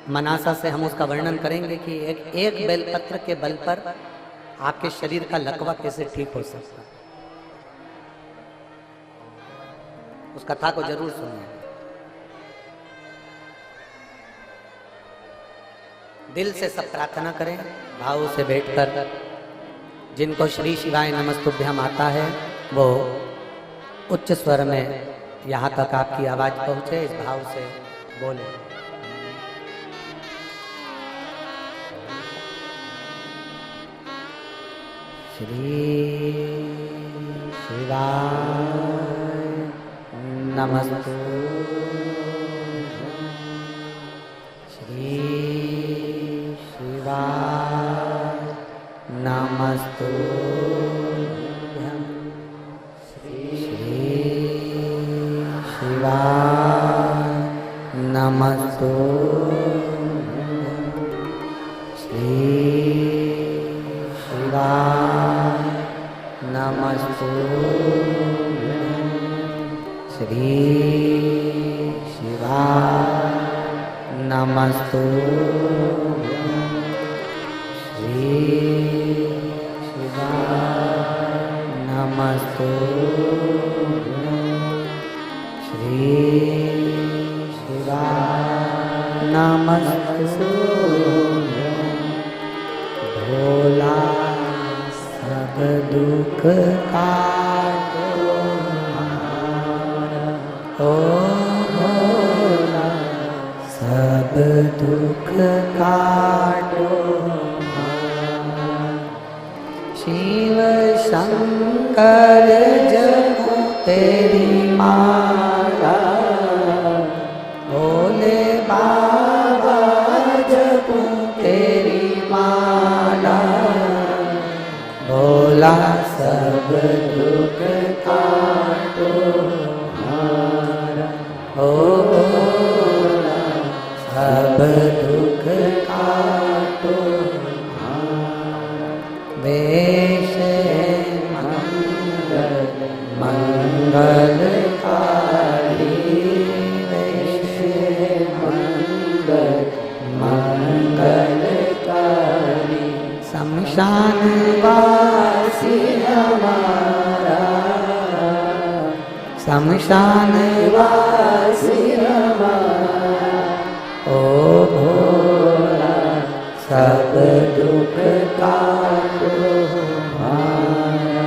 A: मनासा से हम उसका वर्णन करेंगे कि एक बेलपत्र के बल पर आपके शरीर का लकवा कैसे ठीक हो सकता है। उस कथा को जरूर सुनिए। दिल से सब प्रार्थना करें, भाव से बैठकर। जिनको श्री शिवाय नमस्तुभ्यम आता है वो उच्च स्वर में यहाँ तक आपकी आवाज पहुंचे, इस भाव से बोले। श्री शिवाय नमस्तुभ्यम, श्री शिवाय नमस्तुभ्यम, श्री शिवाय नमस्तुभ्यम, श्री शिवाय नमस्तुभ्यम, श्री शिवाय नमस्तुभ्यम, श्री नमस्तुभ्यम, श्री शिवाय नमस्तुभ्यम। भोला सब दुख काटो हमारा, ओ भोला सब दुख काटो हमारा। शिव शंकर जपो तेरी माला, भोले बाबा जपो तेरी माला। भोला सब दुख काटो हमारा, ओ भोला सब दुख काटो हमारा। वेश मंगलकारी, वेश मंगलकारी। शमशान वासी हमारा, शमशान वासी हमारा। ओ भोला सब दुख काटो हमारा,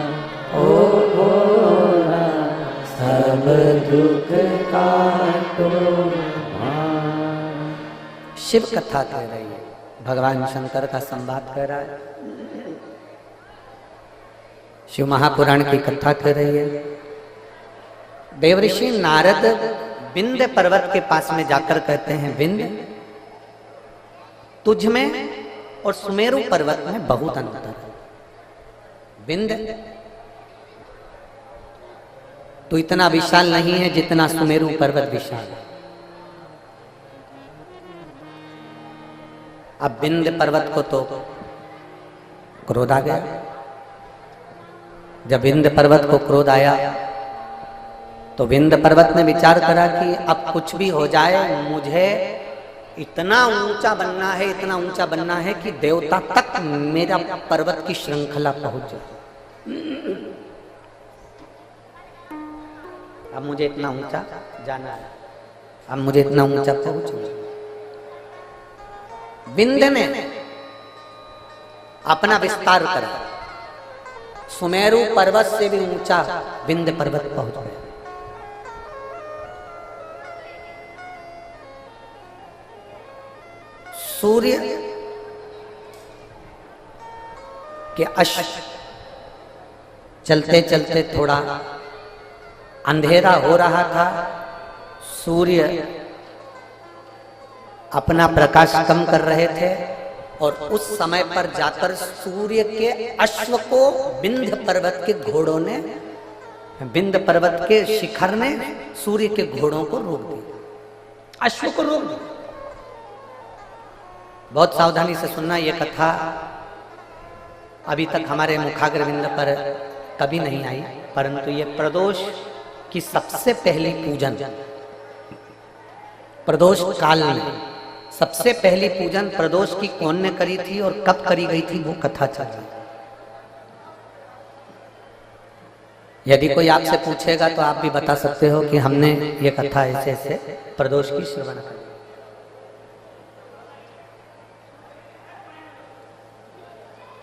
A: ओ भोला सब दुख काटो हमारा। शिव कथा कह रही है, भगवान शंकर का संवाद कर रहा है। शिव महापुराण की कथा कर रही है। देवऋषि नारद विंध्य पर्वत के पास में जाकर कहते हैं, विंध्य तुझ में और सुमेरु पर्वत में बहुत अंतर है। विंध्य तो इतना विशाल नहीं है जितना सुमेरु पर्वत विशाल है। अब विंध्य पर्वत को तो क्रोध आ गया। जब विंध्य पर्वत को क्रोध आया तो विंध्य पर्वत ने विचार करा कि अब कुछ भी हो जाए, मुझे इतना ऊंचा बनना है, इतना ऊंचा बनना है कि देवता तक मेरा पर्वत की श्रृंखला पहुंच जाए। अब मुझे इतना ऊंचा जाना है, अब मुझे इतना ऊंचा पहुंचना। विंध्य ने अपना विस्तार करा, सुमेरु पर्वत से भी ऊंचा विंध्य पर्वत पहुंच गया। सूर्य के अश्व चलते चलते थोड़ा अंधेरा हो रहा था। सूर्य अपना प्रकाश कम कर रहे थे और उस समय पर जाकर सूर्य के अश्व को विंध्य पर्वत के घोड़ों ने, विंध्य पर्वत के शिखर ने सूर्य के घोड़ों को रोक दिया, अश्व को रोक दिया। बहुत सावधानी से सुनना, ये कथा अभी तक हमारे मुखाग्रविंद पर कभी नहीं आई, परंतु ये प्रदोष की सबसे पहली पूजन, प्रदोष काल में सबसे पहली पूजन प्रदोष की कौन ने करी थी और कब करी गई थी, वो कथा चल रही। यदि कोई आपसे पूछेगा तो आप भी बता सकते हो कि हमने ये कथा ऐसे ऐसे प्रदोष की श्रवण करी।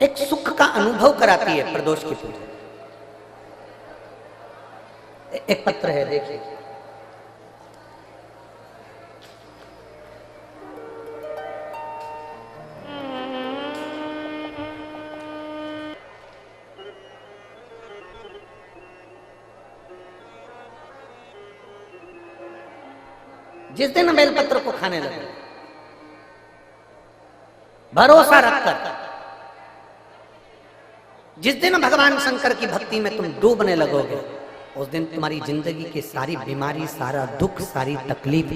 A: एक सुख का अनुभव कराती है प्रदोष की पूजा। एक पत्र है, देखिए। जिस दिन बेलपत्र को खाने लगे, भरोसा रखकर, जिस दिन भगवान शंकर की भक्ति में तुम डूबने लगोगे, उस दिन तुम्हारी जिंदगी की सारी बीमारी, सारा दुख, सारी तकलीफ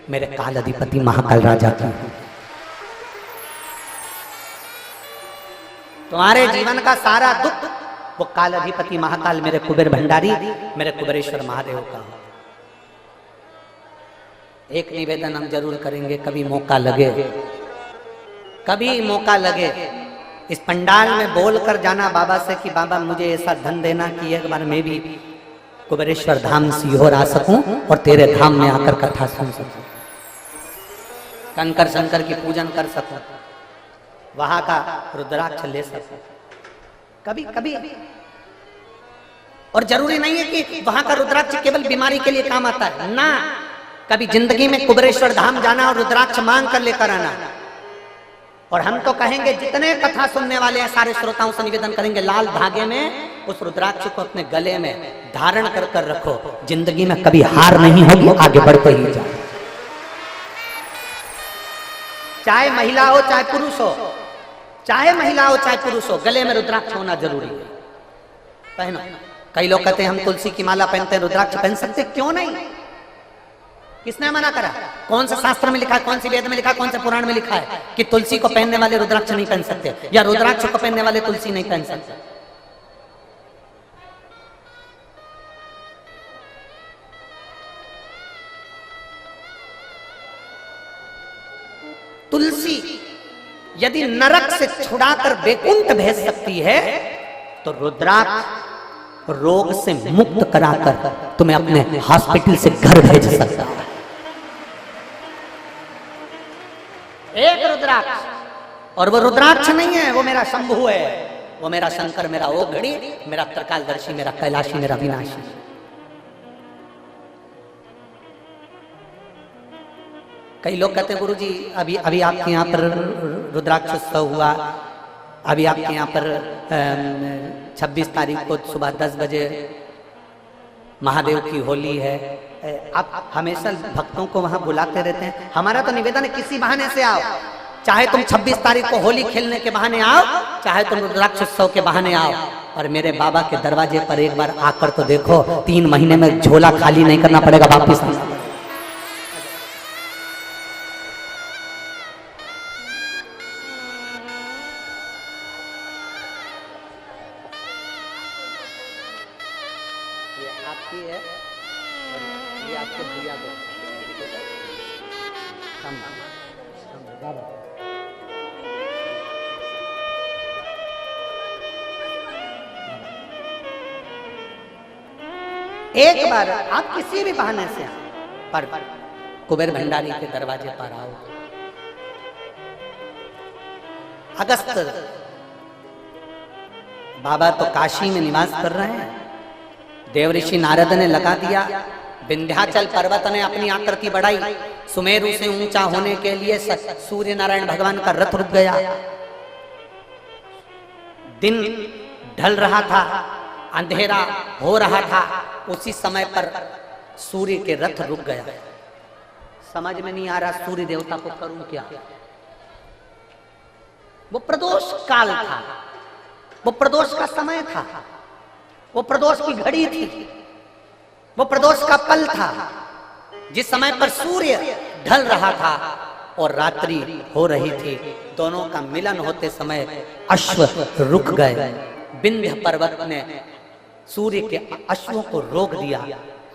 A: मेरे काल अधिपति महाकाल राजा की। तुम्हारे जीवन का सारा दुख वो काल अधिपति महाकाल मेरे कुबेर भंडारी, मेरे कुबेरेश्वर महादेव का। एक निवेदन हम जरूर करेंगे, कभी मौका लगे, कभी मौका लगे, इस पंडाल में बोलकर जाना बाबा से कि बाबा मुझे ऐसा धन देना कि एक बार मैं भी कुबेरेश्वर धाम सीहोर आ सकूं और तेरे धाम में आकर कथा सुन सकूं, कंकर शंकर की पूजन कर सकूं, वहां का रुद्राक्ष ले सकूं, कभी कभी। और जरूरी नहीं है कि वहां का रुद्राक्ष केवल बीमारी के लिए काम आता है ना, कभी जिंदगी में कुबेरेश्वर धाम जाना और रुद्राक्ष मांग कर लेकर आना। और हम तो कहेंगे, जितने कथा सुनने वाले हैं सारे श्रोताओं से निवेदन करेंगे, लाल धागे में उस रुद्राक्ष को अपने गले में धारण कर कर रखो, जिंदगी में कभी हार नहीं होगी, आगे बढ़ते ही जाओ। चाहे महिला हो चाहे पुरुष हो, चाहे महिला हो चाहे पुरुष हो, गले में रुद्राक्ष होना जरूरी है, पहनो। कई लोग कहते हैं हम तुलसी की माला पहनते हैं, रुद्राक्ष पहन सकते, क्यों नहीं? किसने मना करा? कौन सा शास्त्र में लिखा है, कौन सी वेद में लिखा है, कौन से पुराण में लिखा है कि तुलसी को पहनने वाले रुद्राक्ष नहीं पहन सकते, या रुद्राक्ष को पहनने वाले तुलसी नहीं पहन सकते? तुलसी यदि नरक से छुड़ाकर वैकुंठ भेज सकती है, तो रुद्राक्ष रोग से मुक्त कराकर तुम्हें अपने हॉस्पिटल से घर भेज सकता है। एक रुद्राक्ष, और वो रुद्राक्ष नहीं है, वो मेरा शंभु है, वो मेरा शंकर, मेरा ओघड़ी, मेरा त्रिकालदर्शी, मेरा कैलाशी, मेरा विनाशी। कई लोग कहते हैं गुरुजी अभी अभी आपके यहाँ पर रुद्राक्ष उत्सव हुआ, अभी आपके यहाँ पर 26 तारीख को सुबह 10 बजे महादेव की होली है, आप हमेशा भक्तों को वहां बुलाते रहते हैं। हमारा तो निवेदन है किसी बहाने से आओ, चाहे तुम 26 तारीख को होली खेलने के बहाने आओ, चाहे तुम रुद्राक्ष उत्सव के बहाने आओ, और मेरे बाबा के दरवाजे पर एक बार आकर तो देखो, 3 महीने में झोला खाली नहीं करना पड़ेगा वापिस। ये आपकी है और ये आपके भैया को। एक बार आप किसी भी बहाने से पर कुबेर भंडारी के दरवाजे पर आओ। अगस्त बाबा तो काशी में निवास कर रहे हैं। देवऋषि नारद ने लगा दिया, विंध्याचल पर्वत ने अपनी आकृति बढ़ाई, सुमेरु से ऊंचा होने के लिए सूर्य नारायण भगवान का रथ रुक गया। दिन ढल रहा था, अंधेरा हो रहा था, उसी समय पर सूर्य के रथ रुक गया। समझ में नहीं आ रहा सूर्य देवता को करूं क्या। वो प्रदोष काल था, वो प्रदोष का समय था, वो प्रदोष की घड़ी थी, वो प्रदोष का पल था, जिस समय पर सूर्य ढल रहा था और रात्रि हो रही थी। दोनों का मिलन होते समय अश्व रुक गए। विंध्य पर्वत ने सूर्य के अश्वों को रोक दिया,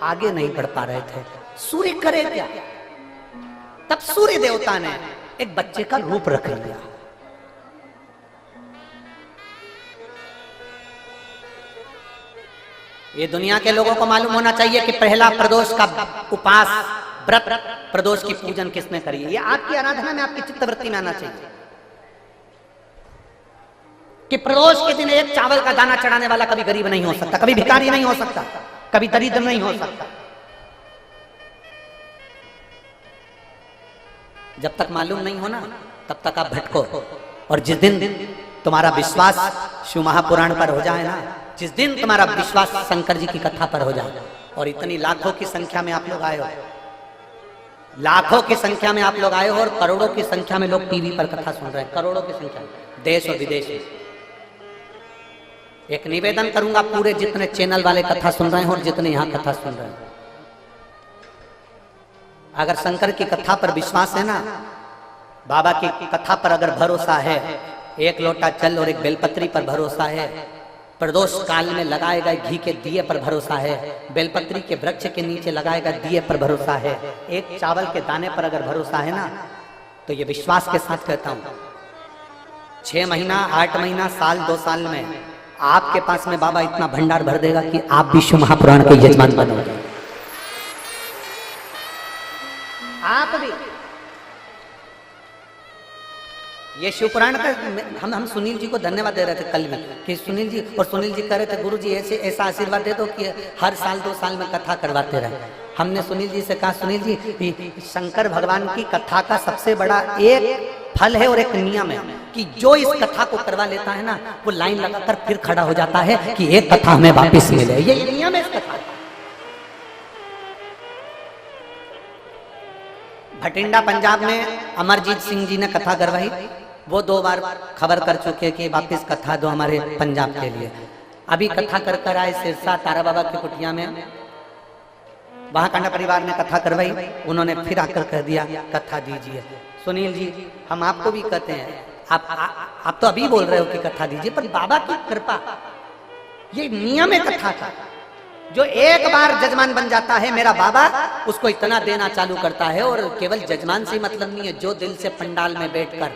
A: आगे नहीं बढ़ पा रहे थे। सूर्य करे क्या? तब सूर्य देवता ने एक बच्चे का रूप रख लिया। ये दुनिया के लोगों को मालूम होना चाहिए कि पहला प्रदोष का उपास व्रत, प्रदोष की पूजन किसने करी है। ये आपकी आराधना में, आपकी चित्तवृत्ति में आना चाहिए कि प्रदोष के दिन एक चावल का दाना चढ़ाने वाला कभी गरीब नहीं हो सकता, कभी भिखारी नहीं हो सकता, कभी दरिद्र नहीं हो सकता। जब तक मालूम नहीं हो ना, तब तक आप भटको। और जिस दिन तुम्हारा विश्वास शिव महापुराण पर हो जाए ना, जिस दिन तुम्हारा विश्वास शंकर जी की कथा पर हो जाए, और इतनी लाखों की संख्या में आप लोग आए हो, लाखों की संख्या में आप लोग आए हो, और करोड़ों की संख्या में लोग टीवी पर कथा सुन रहे हैं, करोड़ों की संख्या में, देश और विदेश में। एक निवेदन करूंगा, पूरे जितने चैनल वाले कथा सुन रहे हैं और जितने यहां कथा सुन रहे हैं, अगर शंकर की कथा पर विश्वास है ना, बाबा की कथा पर अगर भरोसा है, एक लोटा जल और एक बेलपत्री पर भरोसा है, प्रदोष काल में लगाए गए घी के दिए पर भरोसा है, बेलपत्री के वृक्ष के नीचे लगाए गए दिए पर भरोसा है, एक चावल के दाने पर अगर भरोसा है ना, तो ये विश्वास के साथ कहता हूं, 6 महीना 8 महीना साल 2 साल में आपके पास में बाबा इतना भंडार भर देगा कि आप भी शिव महापुराण के यजमान बनोगे। आप भी ये शिवपुराण का हम सुनील जी को धन्यवाद दे रहे थे कल भी कि सुनील जी कह रहे थे गुरु जी ऐसा आशीर्वाद दे दो कि हर साल 2 साल में कथा करवाते रहे। हमने सुनील जी से कहा, सुनील जी शंकर भगवान की कथा का सबसे बड़ा एक फल है और एक नियम है कि जो इस कथा को करवा लेता है ना, वो लाइन लगाकर फिर खड़ा हो जाता है कि एक कथा हमें वापिस मिले। ये नियम है इस कथा। भटिंडा पंजाब में अमरजीत सिंह जी ने कथा करवाई, वो 2 बार खबर कर चुके कि वापिस कथा दो हमारे पंजाब के लिए। अभी कथा कर आए सिरसा तारा बाबा की कुटिया में, वहां कांडा परिवार ने कथा करवाई, उन्होंने फिर आकर कह दिया कथा दीजिए। सुनील जी हम आपको भी कहते हैं, आप तो अभी बोल रहे हो कि कथा दीजिए, पर बाबा की कृपा, ये नियम है कथा का। जो एक बार जजमान बन जाता है मेरा बाबा, उसको इतना देना चालू करता है। और केवल जजमान से मतलब नहीं है, जो दिल से पंडाल में बैठकर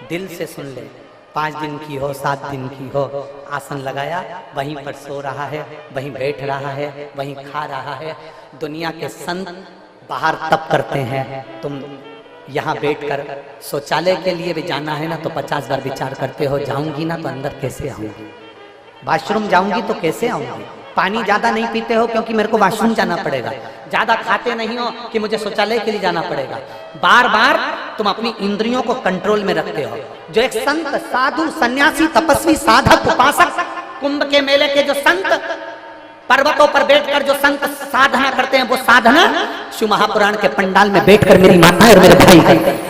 A: दिल से सुन ले, 5 दिन की हो 7 दिन की हो, आसन लगाया वहीं पर सो रहा है, वहीं बैठ रहा है, वहीं खा रहा है। दुनिया के संत बाहर तप करते हैं, तुम यहाँ बैठकर शौचालय के लिए भी जाना है ना तो 50 बार विचार करते हो, जाऊंगी ना तो अंदर कैसे आऊंगी, वॉशरूम जाऊंगी तो कैसे आऊंगी। पानी ज्यादा नहीं पीते हो क्योंकि मेरे को वॉशरूम जाना पड़ेगा, ज्यादा खाते नहीं हो कि मुझे शौचालय के लिए जाना पड़ेगा। बार बार तुम अपनी इंद्रियों को कंट्रोल में रखते हो। जो एक संत, साधु, सन्यासी, तपस्वी, साधक, उपासक, कुंभ के मेले के जो संत, पर्वतों पर बैठकर जो संत साधना करते हैं, वो साधना शिव महापुराण के पंडाल में बैठकर मेरी माता और मेरे भाई करते हैं।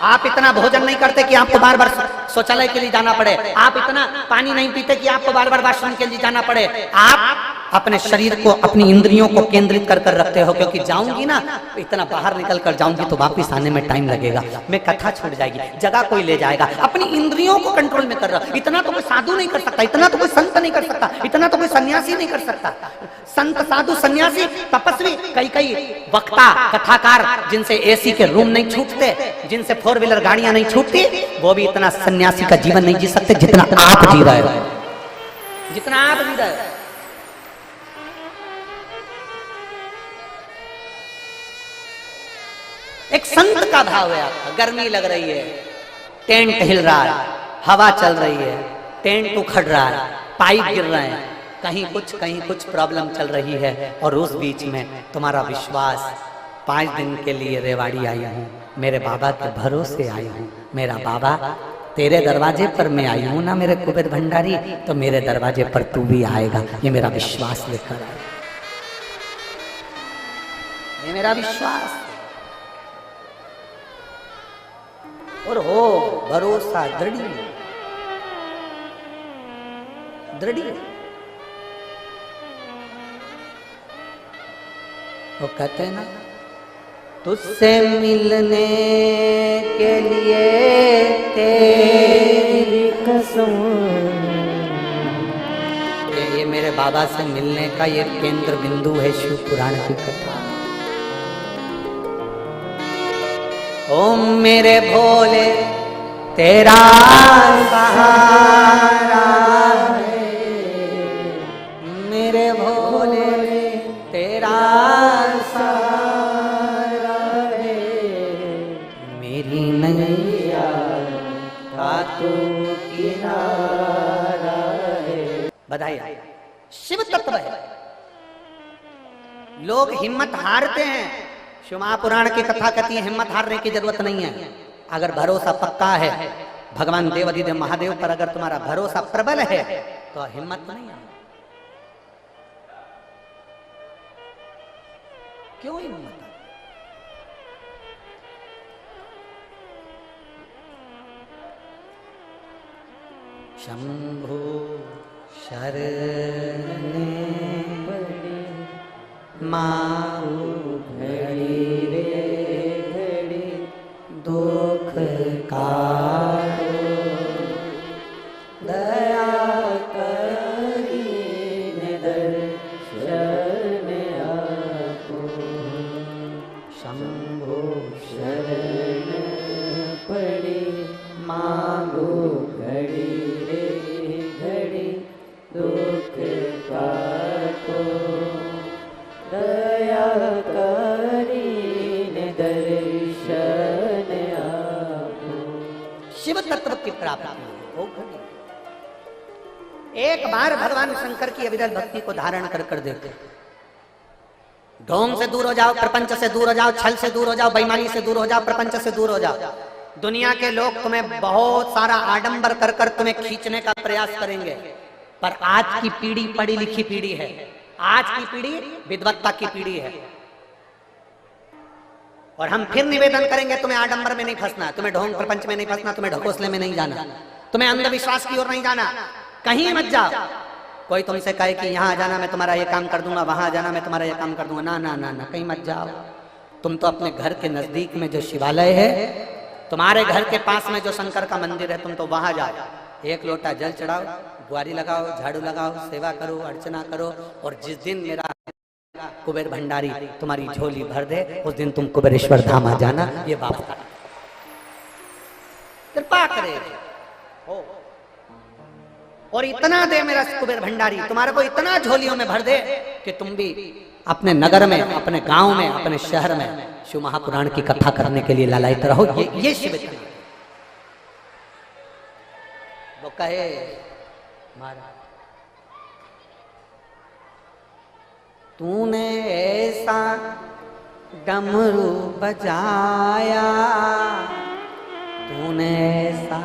A: आप इतना भोजन नहीं करते कि आपको बार बार शौचालय के लिए जाना पड़े, आप इतना पानी नहीं पीते कि आपको बार बार वॉशरूम के लिए जाना पड़े। आप अपने शरीर को, अपनी इंद्रियों को केंद्रित कर कर रखते हो, क्योंकि जाऊंगी ना, इतना बाहर निकल कर जाऊंगी तो वापिस आने में टाइम लगेगा, मैं कथा छूट जाएगी, जगह कोई ले जाएगा। अपनी इंद्रियों को कंट्रोल में कर रहा। इतना तो कोई साधु नहीं कर सकता, इतना तो कोई संत नहीं कर सकता, इतना तो कोई सन्यासी नहीं कर सकता। संत, साधु, सन्यासी, तपस्वी, कई वक्ता, कथाकार जिनसे एसी के रूम नहीं छूटते, जिनसे 4 व्हीलर गाड़ियां नहीं छूटती, वो भी इतना सन्यासी का जीवन नहीं जी सकते जितना आप जी रहे हो, जितना आप जी रहे हो। एक संत का भाव है आपका। गर्मी लग रही है, टेंट हिल रहा है, हवा चल रही है, टेंट उखड़ रहा है, पाइप गिर रहे हैं, कहीं कुछ प्रॉब्लम चल रही है, और उस बीच में तुम्हारा विश्वास, 5 दिन के लिए रेवाड़ी आई हूँ, मेरे बाबा के भरोसे आई हूँ, मेरा बाबा तेरे दरवाजे पर मैं आई हूँ ना मेरे कुबेर भंडारी, तो मेरे दरवाजे पर तू भी आएगा, ये मेरा विश्वास लेकर आए, ये मेरा विश्वास। और हो भरोसा दृढ़, वो कहते हैं ना, तुझसे मिलने के लिए तेरी कसम। ये मेरे बाबा से मिलने का ये केंद्र बिंदु है शिव पुराण की कथा। ओम मेरे भोले तेरा सहारा है, मेरे भोले तेरा सहारा है, मेरी नैया का तू किनारा है। बधाई। शिव तत्व है। लोग हिम्मत हारते हैं। शिव महापुराण की कथा कहती है हिम्मत हारने की जरूरत नहीं है। अगर भरोसा पक्का है भगवान देवाधिदेव महादेव पर, अगर तुम्हारा भरोसा प्रबल है तो हिम्मत नहीं है। क्यों हिम्मत? शंभु शरणे माऊ घड़ी रे घड़ी दुख काटो, दया करीने दर्शन आपो। शंभु शरण पड़ी मांगो घड़ी रे घड़ी दुख काटो, दया करीने दर्शन आपो। शिव तत्व की प्राप्ति हो गई। एक बार भगवान शंकर की अविरल भक्ति को धारण कर कर देते। ढोंग से दूर हो जाओ, प्रपंच से दूर हो जाओ, छल से दूर हो जाओ, बेईमानी से दूर हो जाओ, प्रपंच से दूर हो जाओ। दुनिया के लोग तुम्हें बहुत सारा आडंबर कर कर तुम्हें खींचने का प्रयास करेंगे, पर आज की पीढ़ी पढ़ी लिखी पीढ़ी है। आज की पीढ़ी विद्वत्ता की पीढ़ी है। और हम फिर निवेदन करेंगे तुम्हें आडंबर में नहीं फंसना, तुम्हें ढोंग प्रपंच में नहीं फंसना, तुम्हें ढकोसले में नहीं जाना, तुम्हें अंधविश्वास की ओर नहीं जाना। कहीं मत जाओ। कोई तुमसे कहे कि यहाँ जाना मैं तुम्हारा ये काम कर दूंगा, वहां जाना मैं तुम्हारा ये काम कर दूंगा, ना ना ना ना, कहीं मत जाओ। तुम तो अपने घर के नजदीक में जो शिवालय है, तुम्हारे घर के पास में जो शंकर का मंदिर है, तुम तो वहां जाओ। एक लोटा जल चढ़ाओ, गुआरी लगाओ, झाड़ू लगाओ, सेवा करो, अर्चना करो। और जिस दिन मेरा कुबेर भंडारी तुम्हारी झोली भर दे, उस दिन तुम कुबेरेश्वर धाम आ जाना। ये बाप कृपा करे हो। और इतना दे मेरा कुबेर भंडारी, तुम्हारे को इतना झोलियों में भर दे कि तुम भी अपने नगर में, अपने गांव में, अपने शहर में शिव महापुराण की कथा करने के लिए लालायित रहो। ये शिव वो कहे महाराज, तूने ऐसा डमरू बजाया, तूने ऐसा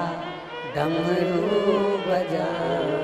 A: डमरू बजाया,